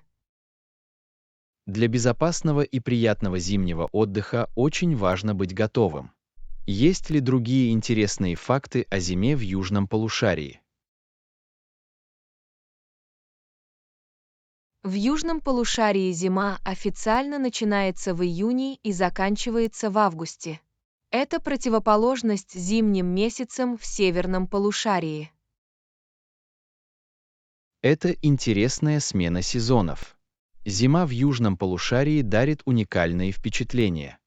Для безопасного и приятного зимнего отдыха очень важно быть готовым. Есть ли другие интересные факты о зиме в южном полушарии? В южном полушарии зима официально начинается в июне и заканчивается в августе. Это противоположность зимним месяцам в северном полушарии. Это интересная смена сезонов. Зима в южном полушарии дарит уникальные впечатления.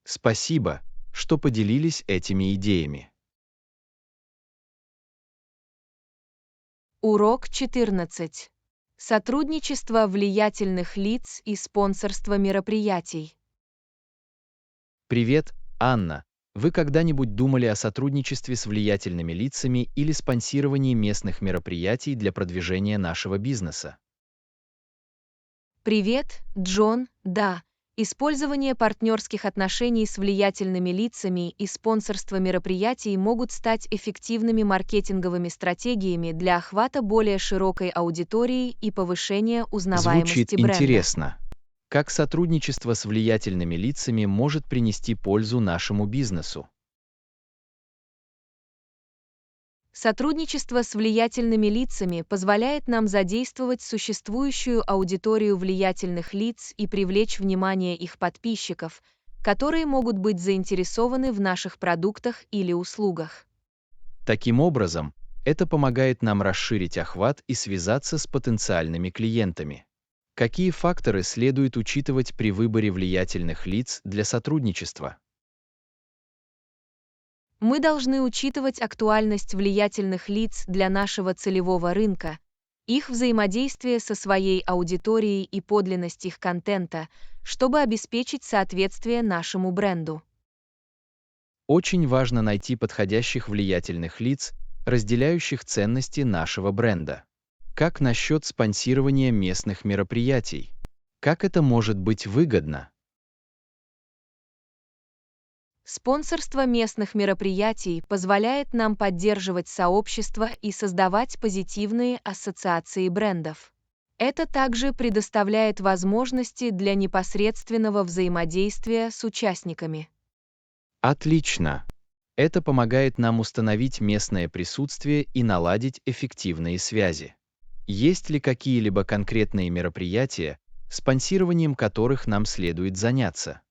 Спасибо, что поделились этими идеями. Урок 14. Сотрудничество влиятельных лиц и спонсорство мероприятий. Привет, Анна. Вы когда-нибудь думали о сотрудничестве с влиятельными лицами или спонсировании местных мероприятий для продвижения нашего бизнеса? Привет, Джон. Да, использование партнерских отношений с влиятельными лицами и спонсорство мероприятий могут стать эффективными маркетинговыми стратегиями для охвата более широкой аудитории и повышения узнаваемости Звучит бренда. интересно. Как сотрудничество с влиятельными лицами может принести пользу нашему бизнесу? Сотрудничество с влиятельными лицами позволяет нам задействовать существующую аудиторию влиятельных лиц и привлечь внимание их подписчиков, которые могут быть заинтересованы в наших продуктах или услугах. Таким образом, это помогает нам расширить охват и связаться с потенциальными клиентами. Какие факторы следует учитывать при выборе влиятельных лиц для сотрудничества? Мы должны учитывать актуальность влиятельных лиц для нашего целевого рынка, их взаимодействие со своей аудиторией и подлинность их контента, чтобы обеспечить соответствие нашему бренду. Очень важно найти подходящих влиятельных лиц, разделяющих ценности нашего бренда. Как насчет спонсирования местных мероприятий? Как это может быть выгодно? Спонсорство местных мероприятий позволяет нам поддерживать сообщество и создавать позитивные ассоциации брендов. Это также предоставляет возможности для непосредственного взаимодействия с участниками. Отлично! Это помогает нам установить местное присутствие и наладить эффективные связи. Есть ли какие-либо конкретные мероприятия, спонсированием которых нам следует заняться?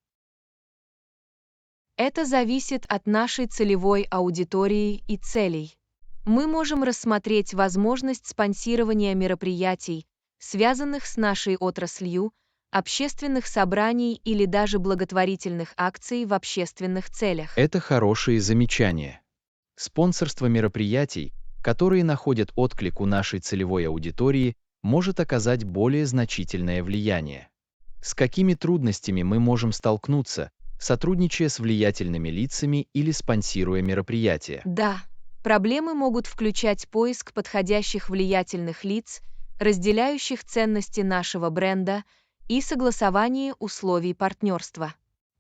Это зависит от нашей целевой аудитории и целей. Мы можем рассмотреть возможность спонсирования мероприятий, связанных с нашей отраслью, общественных собраний или даже благотворительных акций в общественных целях. Это хорошие замечания. Спонсорство мероприятий, которые находят отклик у нашей целевой аудитории, может оказать более значительное влияние. С какими трудностями мы можем столкнуться, сотрудничая с влиятельными лицами или спонсируя мероприятия? Да, проблемы могут включать поиск подходящих влиятельных лиц, разделяющих ценности нашего бренда, и согласование условий партнерства.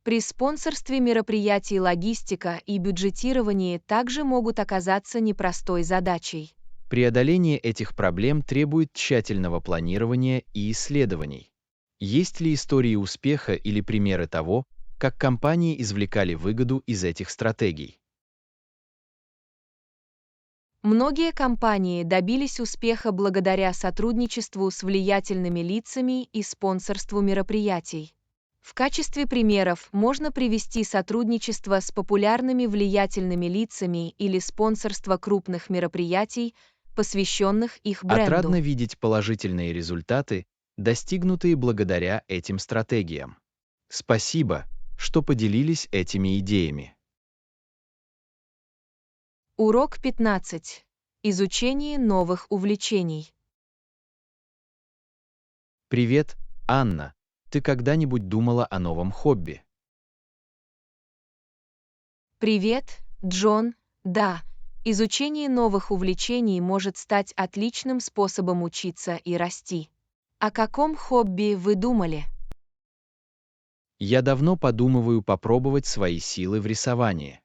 При спонсорстве мероприятий логистика и бюджетирование также могут оказаться непростой задачей. Преодоление этих проблем требует тщательного планирования и исследований. Есть ли истории успеха или примеры того, как компании извлекали выгоду из этих стратегий? Многие компании добились успеха благодаря сотрудничеству с влиятельными лицами и спонсорству мероприятий. В качестве примеров можно привести сотрудничество с популярными влиятельными лицами или спонсорство крупных мероприятий, посвященных их бренду. Отрадно видеть положительные результаты, достигнутые благодаря этим стратегиям. Спасибо, что поделились этими идеями. Урок 15. Изучение новых увлечений. Привет, Анна. Ты когда-нибудь думала о новом хобби? Привет, Джон. Да, изучение новых увлечений может стать отличным способом учиться и расти. О каком хобби вы думали? Я давно подумываю попробовать свои силы в рисовании.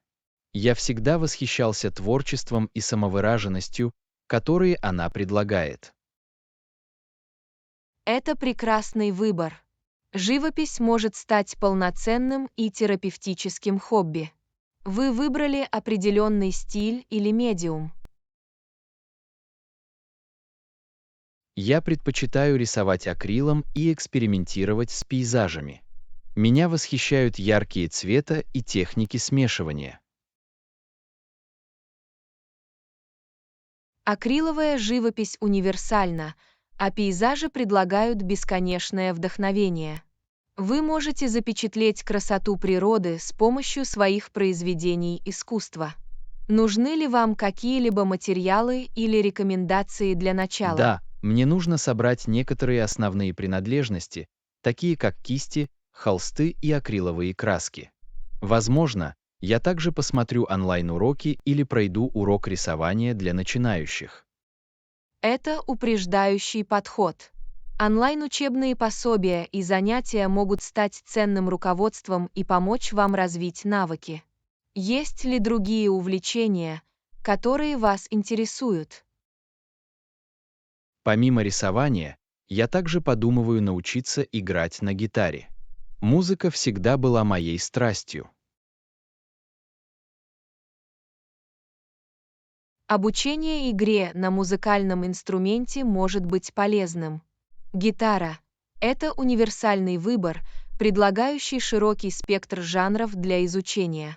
Я всегда восхищался творчеством и самовыраженностью, которые она предлагает. Это прекрасный выбор. Живопись может стать полноценным и терапевтическим хобби. Вы выбрали определенный стиль или медиум. Я предпочитаю рисовать акрилом и экспериментировать с пейзажами. Меня восхищают яркие цвета и техники смешивания. Акриловая живопись универсальна, а пейзажи предлагают бесконечное вдохновение. Вы можете запечатлеть красоту природы с помощью своих произведений искусства. Нужны ли вам какие-либо материалы или рекомендации для начала? Да, мне нужно собрать некоторые основные принадлежности, такие как кисти, холсты и акриловые краски. Возможно, я также посмотрю онлайн-уроки или пройду урок рисования для начинающих. Это упреждающий подход. Онлайн-учебные пособия и занятия могут стать ценным руководством и помочь вам развить навыки. Есть ли другие увлечения, которые вас интересуют? Помимо рисования, я также подумываю научиться играть на гитаре. Музыка всегда была моей страстью. Обучение игре на музыкальном инструменте может быть полезным. Гитара — это универсальный выбор, предлагающий широкий спектр жанров для изучения.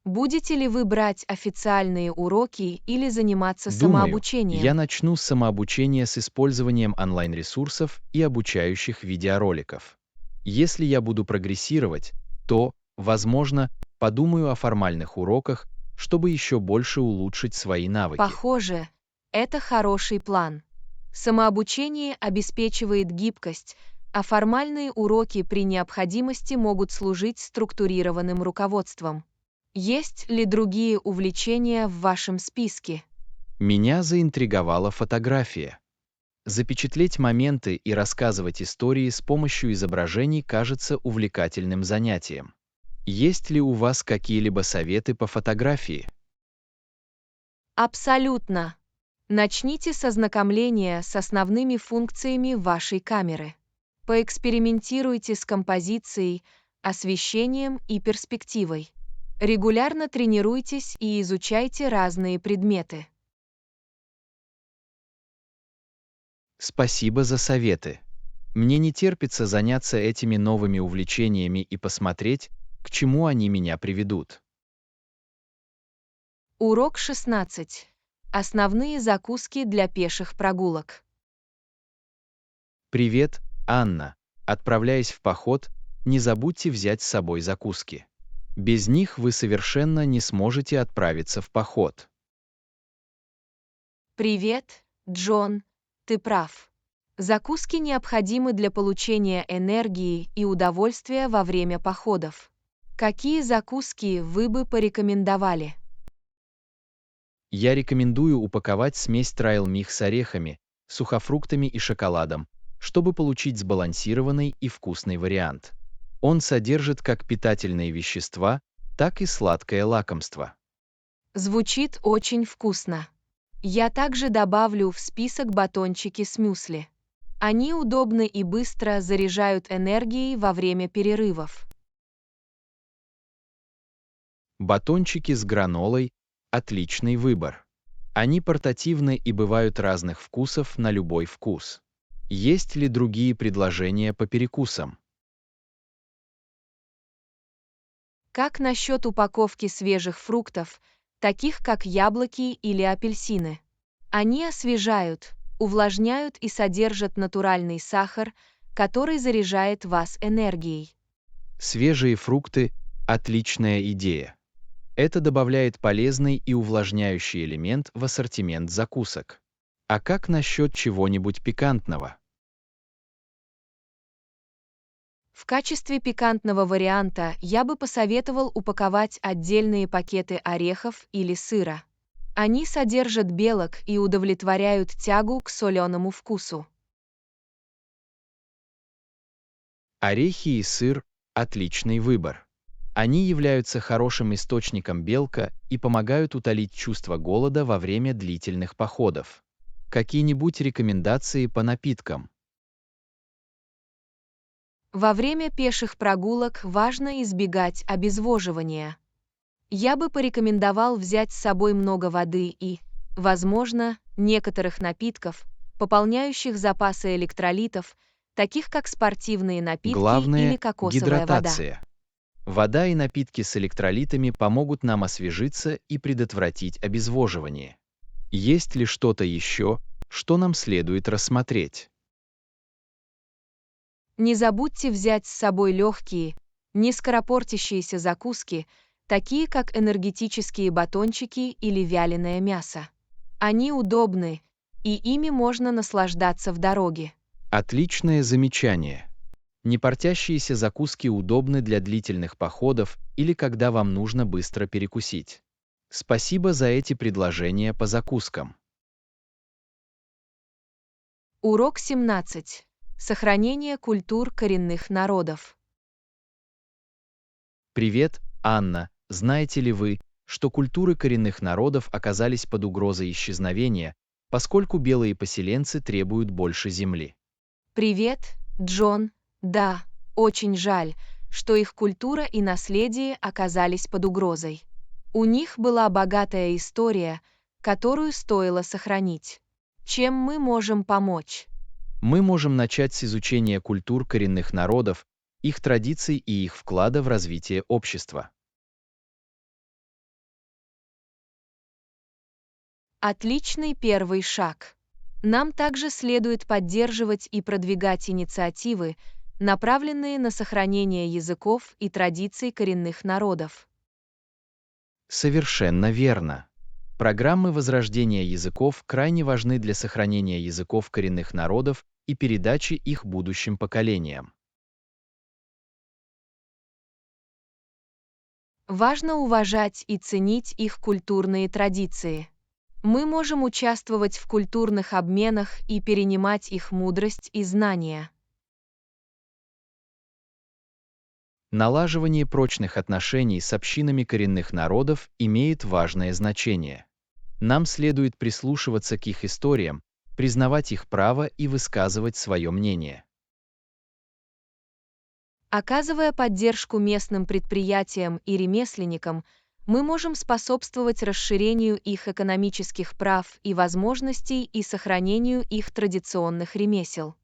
Будете ли вы брать официальные уроки или заниматься Думаю, я самообучением? начну с самообучения с использованием онлайн-ресурсов и обучающих видеороликов. Если я буду прогрессировать, то, возможно, подумаю о формальных уроках, чтобы еще больше улучшить свои навыки. Похоже, это хороший план. Самообучение обеспечивает гибкость, а формальные уроки при необходимости могут служить структурированным руководством. Есть ли другие увлечения в вашем списке? Меня заинтриговала фотография. Запечатлеть моменты и рассказывать истории с помощью изображений кажется увлекательным занятием. Есть ли у вас какие-либо советы по фотографии? Абсолютно. Начните с ознакомления с основными функциями вашей камеры. Поэкспериментируйте с композицией, освещением и перспективой. Регулярно тренируйтесь и изучайте разные предметы. Спасибо за советы. Мне не терпится заняться этими новыми увлечениями и посмотреть, к чему они меня приведут. Урок 16. Основные закуски для пеших прогулок. Привет, Анна. Отправляясь в поход, не забудьте взять с собой закуски. Без них вы совершенно не сможете отправиться в поход. Привет, Джон. Ты прав. Закуски необходимы для получения энергии и удовольствия во время походов. Какие закуски вы бы порекомендовали? Я рекомендую упаковать смесь Trail Mix с орехами, сухофруктами и шоколадом, чтобы получить сбалансированный и вкусный вариант. Он содержит как питательные вещества, так и сладкое лакомство. Звучит очень вкусно. Я также добавлю в список батончики с мюсли. Они удобны и быстро заряжают энергией во время перерывов. Батончики с гранолой – отличный выбор. Они портативны и бывают разных вкусов на любой вкус. Есть ли другие предложения по перекусам? Как насчет упаковки свежих фруктов, таких как яблоки или апельсины? Они освежают, увлажняют и содержат натуральный сахар, который заряжает вас энергией. Свежие фрукты – отличная идея. Это добавляет полезный и увлажняющий элемент в ассортимент закусок. А как насчет чего-нибудь пикантного? В качестве пикантного варианта я бы посоветовал упаковать отдельные пакеты орехов или сыра. Они содержат белок и удовлетворяют тягу к соленому вкусу. Орехи и сыр – отличный выбор. Они являются хорошим источником белка и помогают утолить чувство голода во время длительных походов. Какие-нибудь рекомендации по напиткам? Во время пеших прогулок важно избегать обезвоживания. Я бы порекомендовал взять с собой много воды и, возможно, некоторых напитков, пополняющих запасы электролитов, таких как спортивные напитки или Главное – кокосовая вода. гидратация. Вода и напитки с электролитами помогут нам освежиться и предотвратить обезвоживание. Есть ли что-то еще, что нам следует рассмотреть? Не забудьте взять с собой легкие, не скоропортящиеся закуски, такие как энергетические батончики или вяленое мясо. Они удобны, и ими можно наслаждаться в дороге. Отличное замечание. Непортящиеся закуски удобны для длительных походов или когда вам нужно быстро перекусить. Спасибо за эти предложения по закускам. Урок 17. Сохранение культур коренных народов. Привет, Анна. Знаете ли вы, что культуры коренных народов оказались под угрозой исчезновения, поскольку белые поселенцы требуют больше земли? Привет, Джон. Да, очень жаль, что их культура и наследие оказались под угрозой. У них была богатая история, которую стоило сохранить. Чем мы можем помочь? Мы можем начать с изучения культур коренных народов, их традиций и их вклада в развитие общества. Отличный первый шаг. Нам также следует поддерживать и продвигать инициативы, направленные на сохранение языков и традиций коренных народов. Совершенно верно. Программы возрождения языков крайне важны для сохранения языков коренных народов и передачи их будущим поколениям. Важно уважать и ценить их культурные традиции. Мы можем участвовать в культурных обменах и перенимать их мудрость и знания. Налаживание прочных отношений с общинами коренных народов имеет важное значение. Нам следует прислушиваться к их историям, признавать их право и высказывать свое мнение. Оказывая поддержку местным предприятиям и ремесленникам, мы можем способствовать расширению их экономических прав и возможностей и сохранению их традиционных ремесел.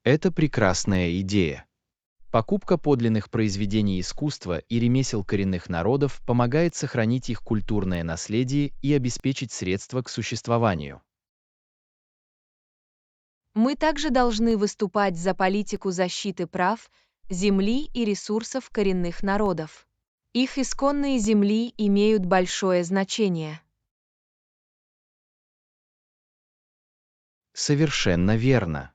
Это прекрасная идея. Покупка подлинных произведений искусства и ремесел коренных народов помогает сохранить их культурное наследие и обеспечить средства к существованию. Мы также должны выступать за политику защиты прав, земли и ресурсов коренных народов. Их исконные земли имеют большое значение. Совершенно верно.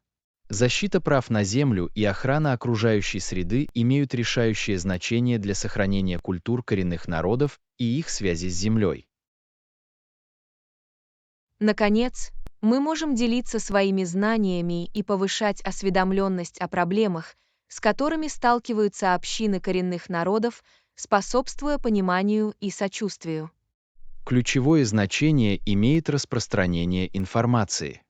Защита прав на землю и охрана окружающей среды имеют решающее значение для сохранения культур коренных народов и их связи с землей. Наконец, мы можем делиться своими знаниями и повышать осведомленность о проблемах, с которыми сталкиваются общины коренных народов, способствуя пониманию и сочувствию. Ключевое значение имеет распространение информации.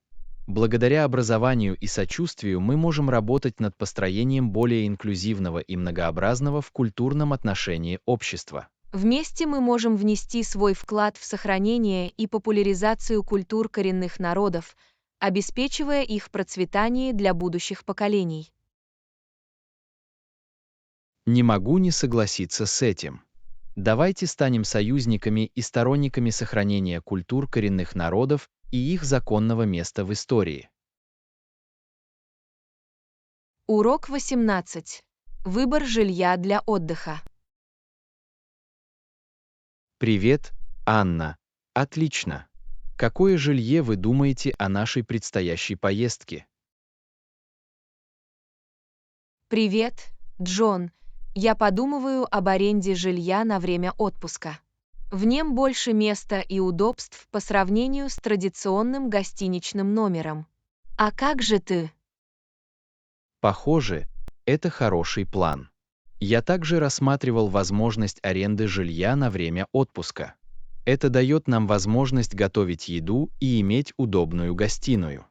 Благодаря образованию и сочувствию мы можем работать над построением более инклюзивного и многообразного в культурном отношении общества. Вместе мы можем внести свой вклад в сохранение и популяризацию культур коренных народов, обеспечивая их процветание для будущих поколений. Не могу не согласиться с этим. Давайте станем союзниками и сторонниками сохранения культур коренных народов и их законного места в истории. Урок 18. Выбор жилья для отдыха. Привет, Анна. Отлично. Какое жилье вы думаете о нашей предстоящей поездке? Привет, Джон. Я подумываю об аренде жилья на время отпуска. В нем больше места и удобств по сравнению с традиционным гостиничным номером. А как же ты? Похоже, это хороший план. Я также рассматривал возможность аренды жилья на время отпуска. Это дает нам возможность готовить еду и иметь удобную гостиную.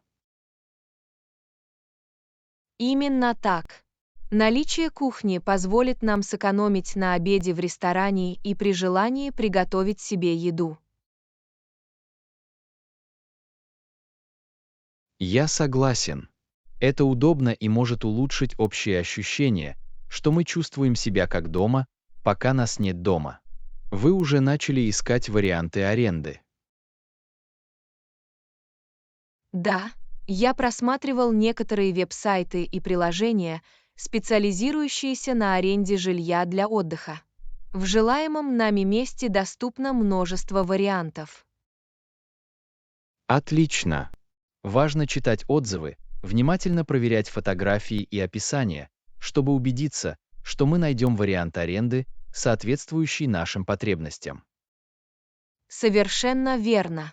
Именно так. Наличие кухни позволит нам сэкономить на обеде в ресторане и при желании приготовить себе еду. Я согласен. Это удобно и может улучшить общее ощущение, что мы чувствуем себя как дома, пока нас нет дома. Вы уже начали искать варианты аренды. Да, я просматривал некоторые веб-сайты и приложения, специализирующиеся на аренде жилья для отдыха. В желаемом нами месте доступно множество вариантов. Отлично! Важно читать отзывы, внимательно проверять фотографии и описания, чтобы убедиться, что мы найдем вариант аренды, соответствующий нашим потребностям. Совершенно верно.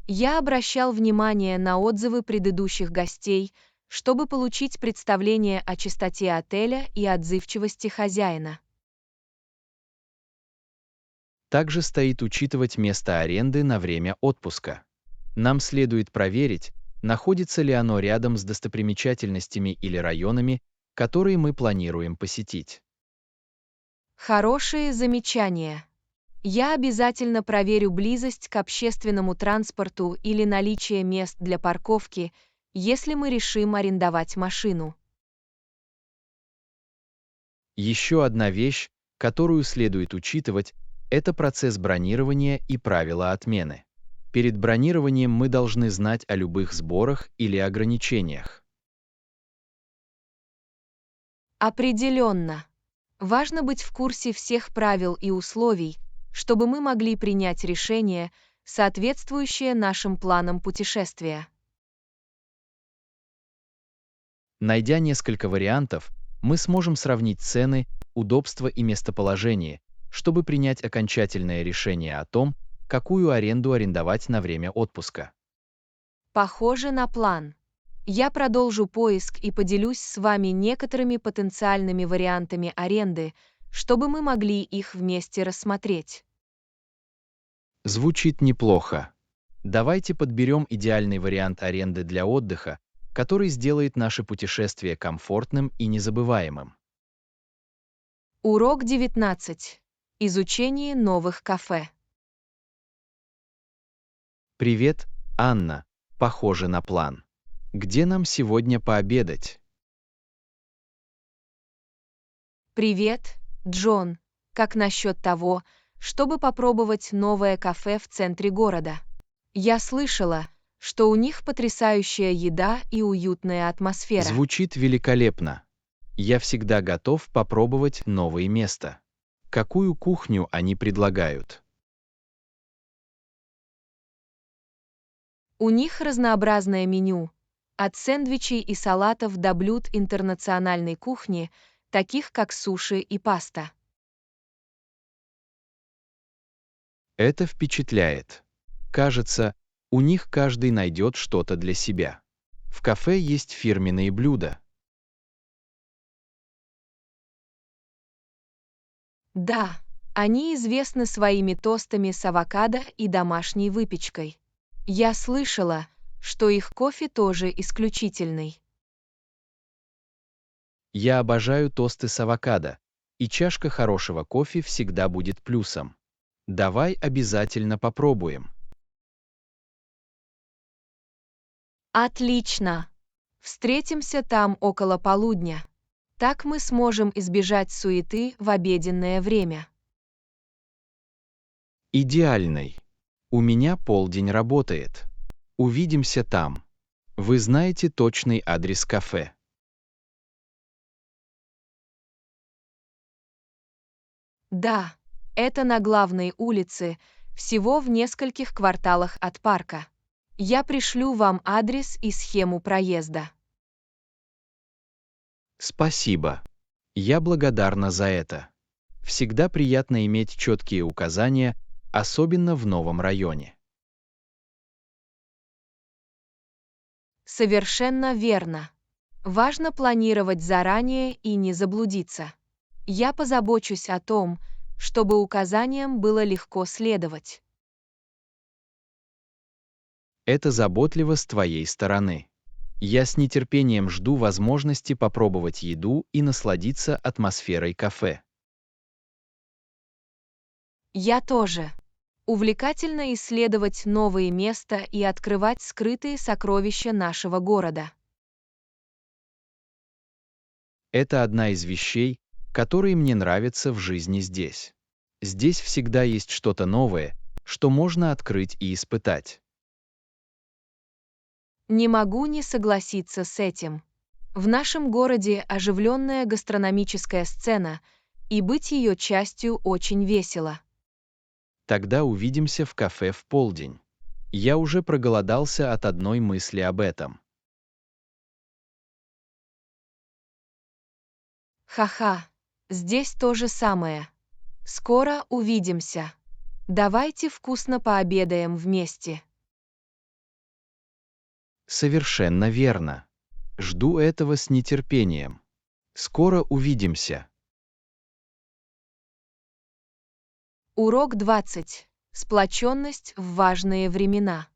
Я обращал внимание на отзывы предыдущих гостей, чтобы получить представление о чистоте отеля и отзывчивости хозяина. Также стоит учитывать место аренды на время отпуска. Нам следует проверить, находится ли оно рядом с достопримечательностями или районами, которые мы планируем посетить. Хорошие замечания. Я обязательно проверю близость к общественному транспорту или наличие мест для парковки, если мы решим арендовать машину. Еще одна вещь, которую следует учитывать, это процесс бронирования и правила отмены. Перед бронированием мы должны знать о любых сборах или ограничениях. Определенно. Важно быть в курсе всех правил и условий, чтобы мы могли принять решение, соответствующее нашим планам путешествия. Найдя несколько вариантов, мы сможем сравнить цены, удобство и местоположение, чтобы принять окончательное решение о том, какую аренду арендовать на время отпуска. Похоже на план. Я продолжу поиск и поделюсь с вами некоторыми потенциальными вариантами аренды, чтобы мы могли их вместе рассмотреть. Звучит неплохо. Давайте подберем идеальный вариант аренды для отдыха, который сделает наше путешествие комфортным и незабываемым. Урок 19. Изучение новых кафе. Привет, Анна. Похоже на план. Где нам сегодня пообедать? Привет, Джон. Как насчет того, чтобы попробовать новое кафе в центре города? Я слышала, что у них потрясающая еда и уютная атмосфера. Звучит великолепно. Я всегда готов попробовать новые места. Какую кухню они предлагают? У них разнообразное меню, от сэндвичей и салатов до блюд интернациональной кухни, таких как суши и паста. Это впечатляет. Кажется, у них каждый найдет что-то для себя. В кафе есть фирменные блюда. Да, они известны своими тостами с авокадо и домашней выпечкой. Я слышала, что их кофе тоже исключительный. Я обожаю тосты с авокадо, и чашка хорошего кофе всегда будет плюсом. Давай обязательно попробуем. Отлично! Встретимся там около полудня. Так мы сможем избежать суеты в обеденное время. Идеальный. У меня полдень работает. Увидимся там. Вы знаете точный адрес кафе. Да, это на главной улице, всего в нескольких кварталах от парка. Я пришлю вам адрес и схему проезда. Спасибо. Я благодарна за это. Всегда приятно иметь четкие указания, особенно в новом районе. Совершенно верно. Важно планировать заранее и не заблудиться. Я позабочусь о том, чтобы указаниям было легко следовать. Это заботливо с твоей стороны. Я с нетерпением жду возможности попробовать еду и насладиться атмосферой кафе. Я тоже. Увлекательно исследовать новые места и открывать скрытые сокровища нашего города. Это одна из вещей, которые мне нравятся в жизни здесь. Здесь всегда есть что-то новое, что можно открыть и испытать. Не могу не согласиться с этим. В нашем городе оживленная гастрономическая сцена, и быть ее частью очень весело. Тогда увидимся в кафе в полдень. Я уже проголодался от одной мысли об этом. Ха-ха, здесь то же самое. Скоро увидимся. Давайте вкусно пообедаем вместе. Совершенно верно. Жду этого с нетерпением. Скоро увидимся. Урок 20. Сплоченность в важные времена.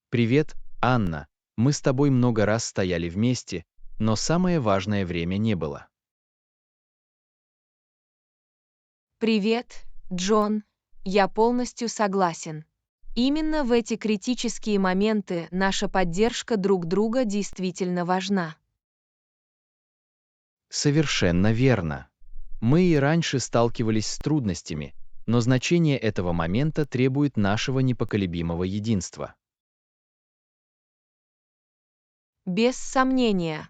Привет, Анна. Мы с тобой много раз стояли вместе, но самое важное время не было. Привет, Джон. Я полностью согласен. Именно в эти критические моменты наша поддержка друг друга действительно важна. Совершенно верно. Мы и раньше сталкивались с трудностями, но значение этого момента требует нашего непоколебимого единства. Без сомнения.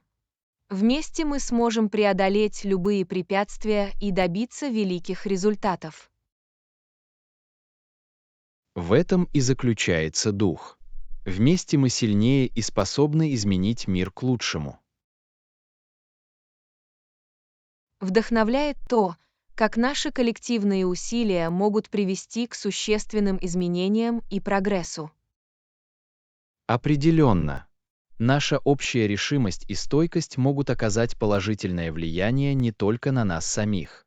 Вместе мы сможем преодолеть любые препятствия и добиться великих результатов. В этом и заключается дух. Вместе мы сильнее и способны изменить мир к лучшему. Вдохновляет то, как наши коллективные усилия могут привести к существенным изменениям и прогрессу. Определенно. Наша общая решимость и стойкость могут оказать положительное влияние не только на нас самих.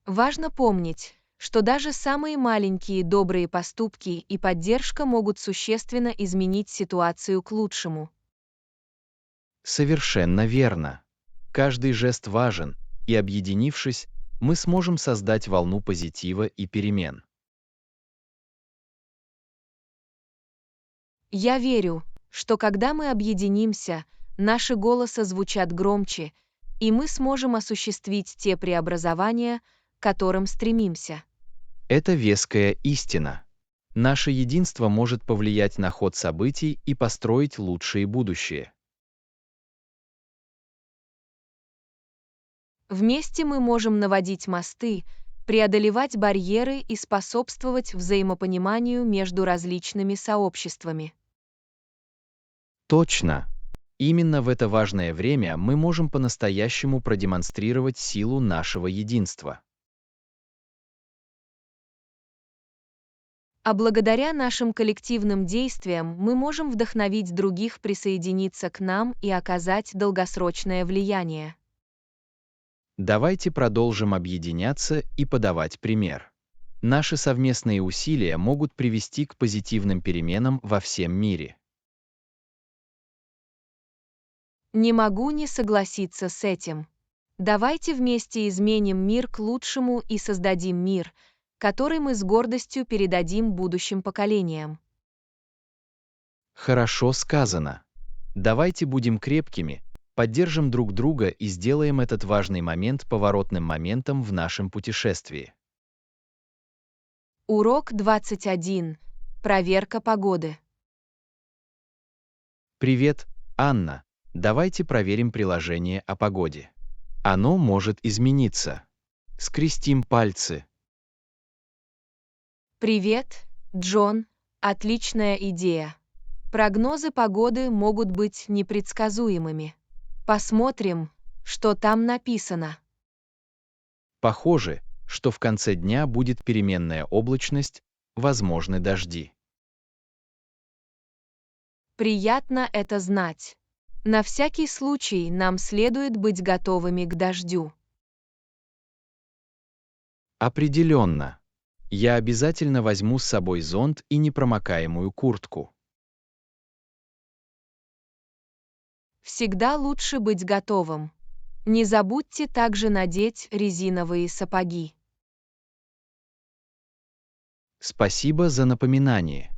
Важно помнить, что даже самые маленькие добрые поступки и поддержка могут существенно изменить ситуацию к лучшему. Совершенно верно. Каждый жест важен, и объединившись, мы сможем создать волну позитива и перемен. Я верю, что когда мы объединимся, наши голоса звучат громче, и мы сможем осуществить те преобразования, к которым стремимся. Это веская истина. Наше единство может повлиять на ход событий и построить лучшее будущее. Вместе мы можем наводить мосты, преодолевать барьеры и способствовать взаимопониманию между различными сообществами. Точно. Именно в это важное время мы можем по-настоящему продемонстрировать силу нашего единства. А благодаря нашим коллективным действиям мы можем вдохновить других присоединиться к нам и оказать долгосрочное влияние. Давайте продолжим объединяться и подавать пример. Наши совместные усилия могут привести к позитивным переменам во всем мире. Не могу не согласиться с этим. Давайте вместе изменим мир к лучшему и создадим мир, который мы с гордостью передадим будущим поколениям. Хорошо сказано. Давайте будем крепкими, поддержим друг друга и сделаем этот важный момент поворотным моментом в нашем путешествии. Урок 21. Проверка погоды. Привет, Анна. Давайте проверим приложение о погоде. Оно может измениться. Скрестим пальцы. Привет, Джон. Отличная идея. Прогнозы погоды могут быть непредсказуемыми. Посмотрим, что там написано. Похоже, что в конце дня будет переменная облачность, возможны дожди. Приятно это знать. На всякий случай нам следует быть готовыми к дождю. Определенно. Я обязательно возьму с собой зонт и непромокаемую куртку. Всегда лучше быть готовым. Не забудьте также надеть резиновые сапоги. Спасибо за напоминание.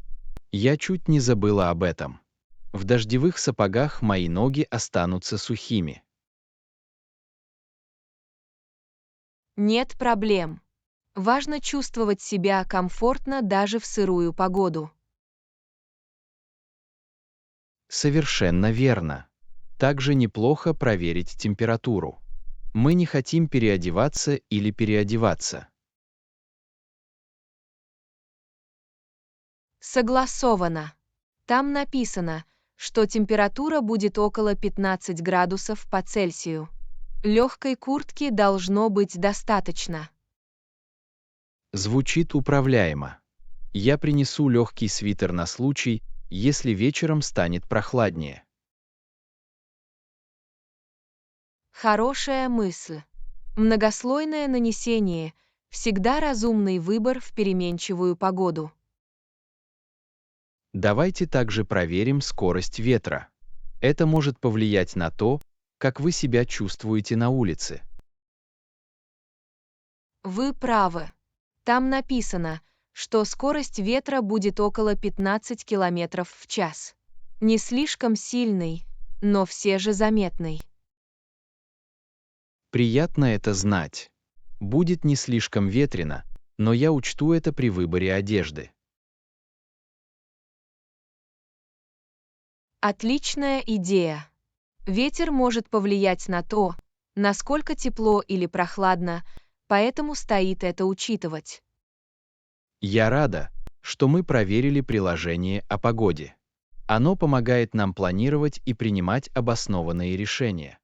Я чуть не забыла об этом. В дождевых сапогах мои ноги останутся сухими. Нет проблем. Важно чувствовать себя комфортно даже в сырую погоду. Совершенно верно. Также неплохо проверить температуру. Мы не хотим переодеваться или переодеваться. Согласовано. Там написано, что температура будет около 15 градусов по Цельсию. Легкой куртки должно быть достаточно. Звучит управляемо. Я принесу легкий свитер на случай, если вечером станет прохладнее. Хорошая мысль. Многослойное нанесение – всегда разумный выбор в переменчивую погоду. Давайте также проверим скорость ветра. Это может повлиять на то, как вы себя чувствуете на улице. Вы правы. Там написано, что скорость ветра будет около 15 км в час. Не слишком сильный, но все же заметный. Приятно это знать. Будет не слишком ветрено, но я учту это при выборе одежды. Отличная идея. Ветер может повлиять на то, насколько тепло или прохладно, поэтому стоит это учитывать. Я рада, что мы проверили приложение о погоде. Оно помогает нам планировать и принимать обоснованные решения.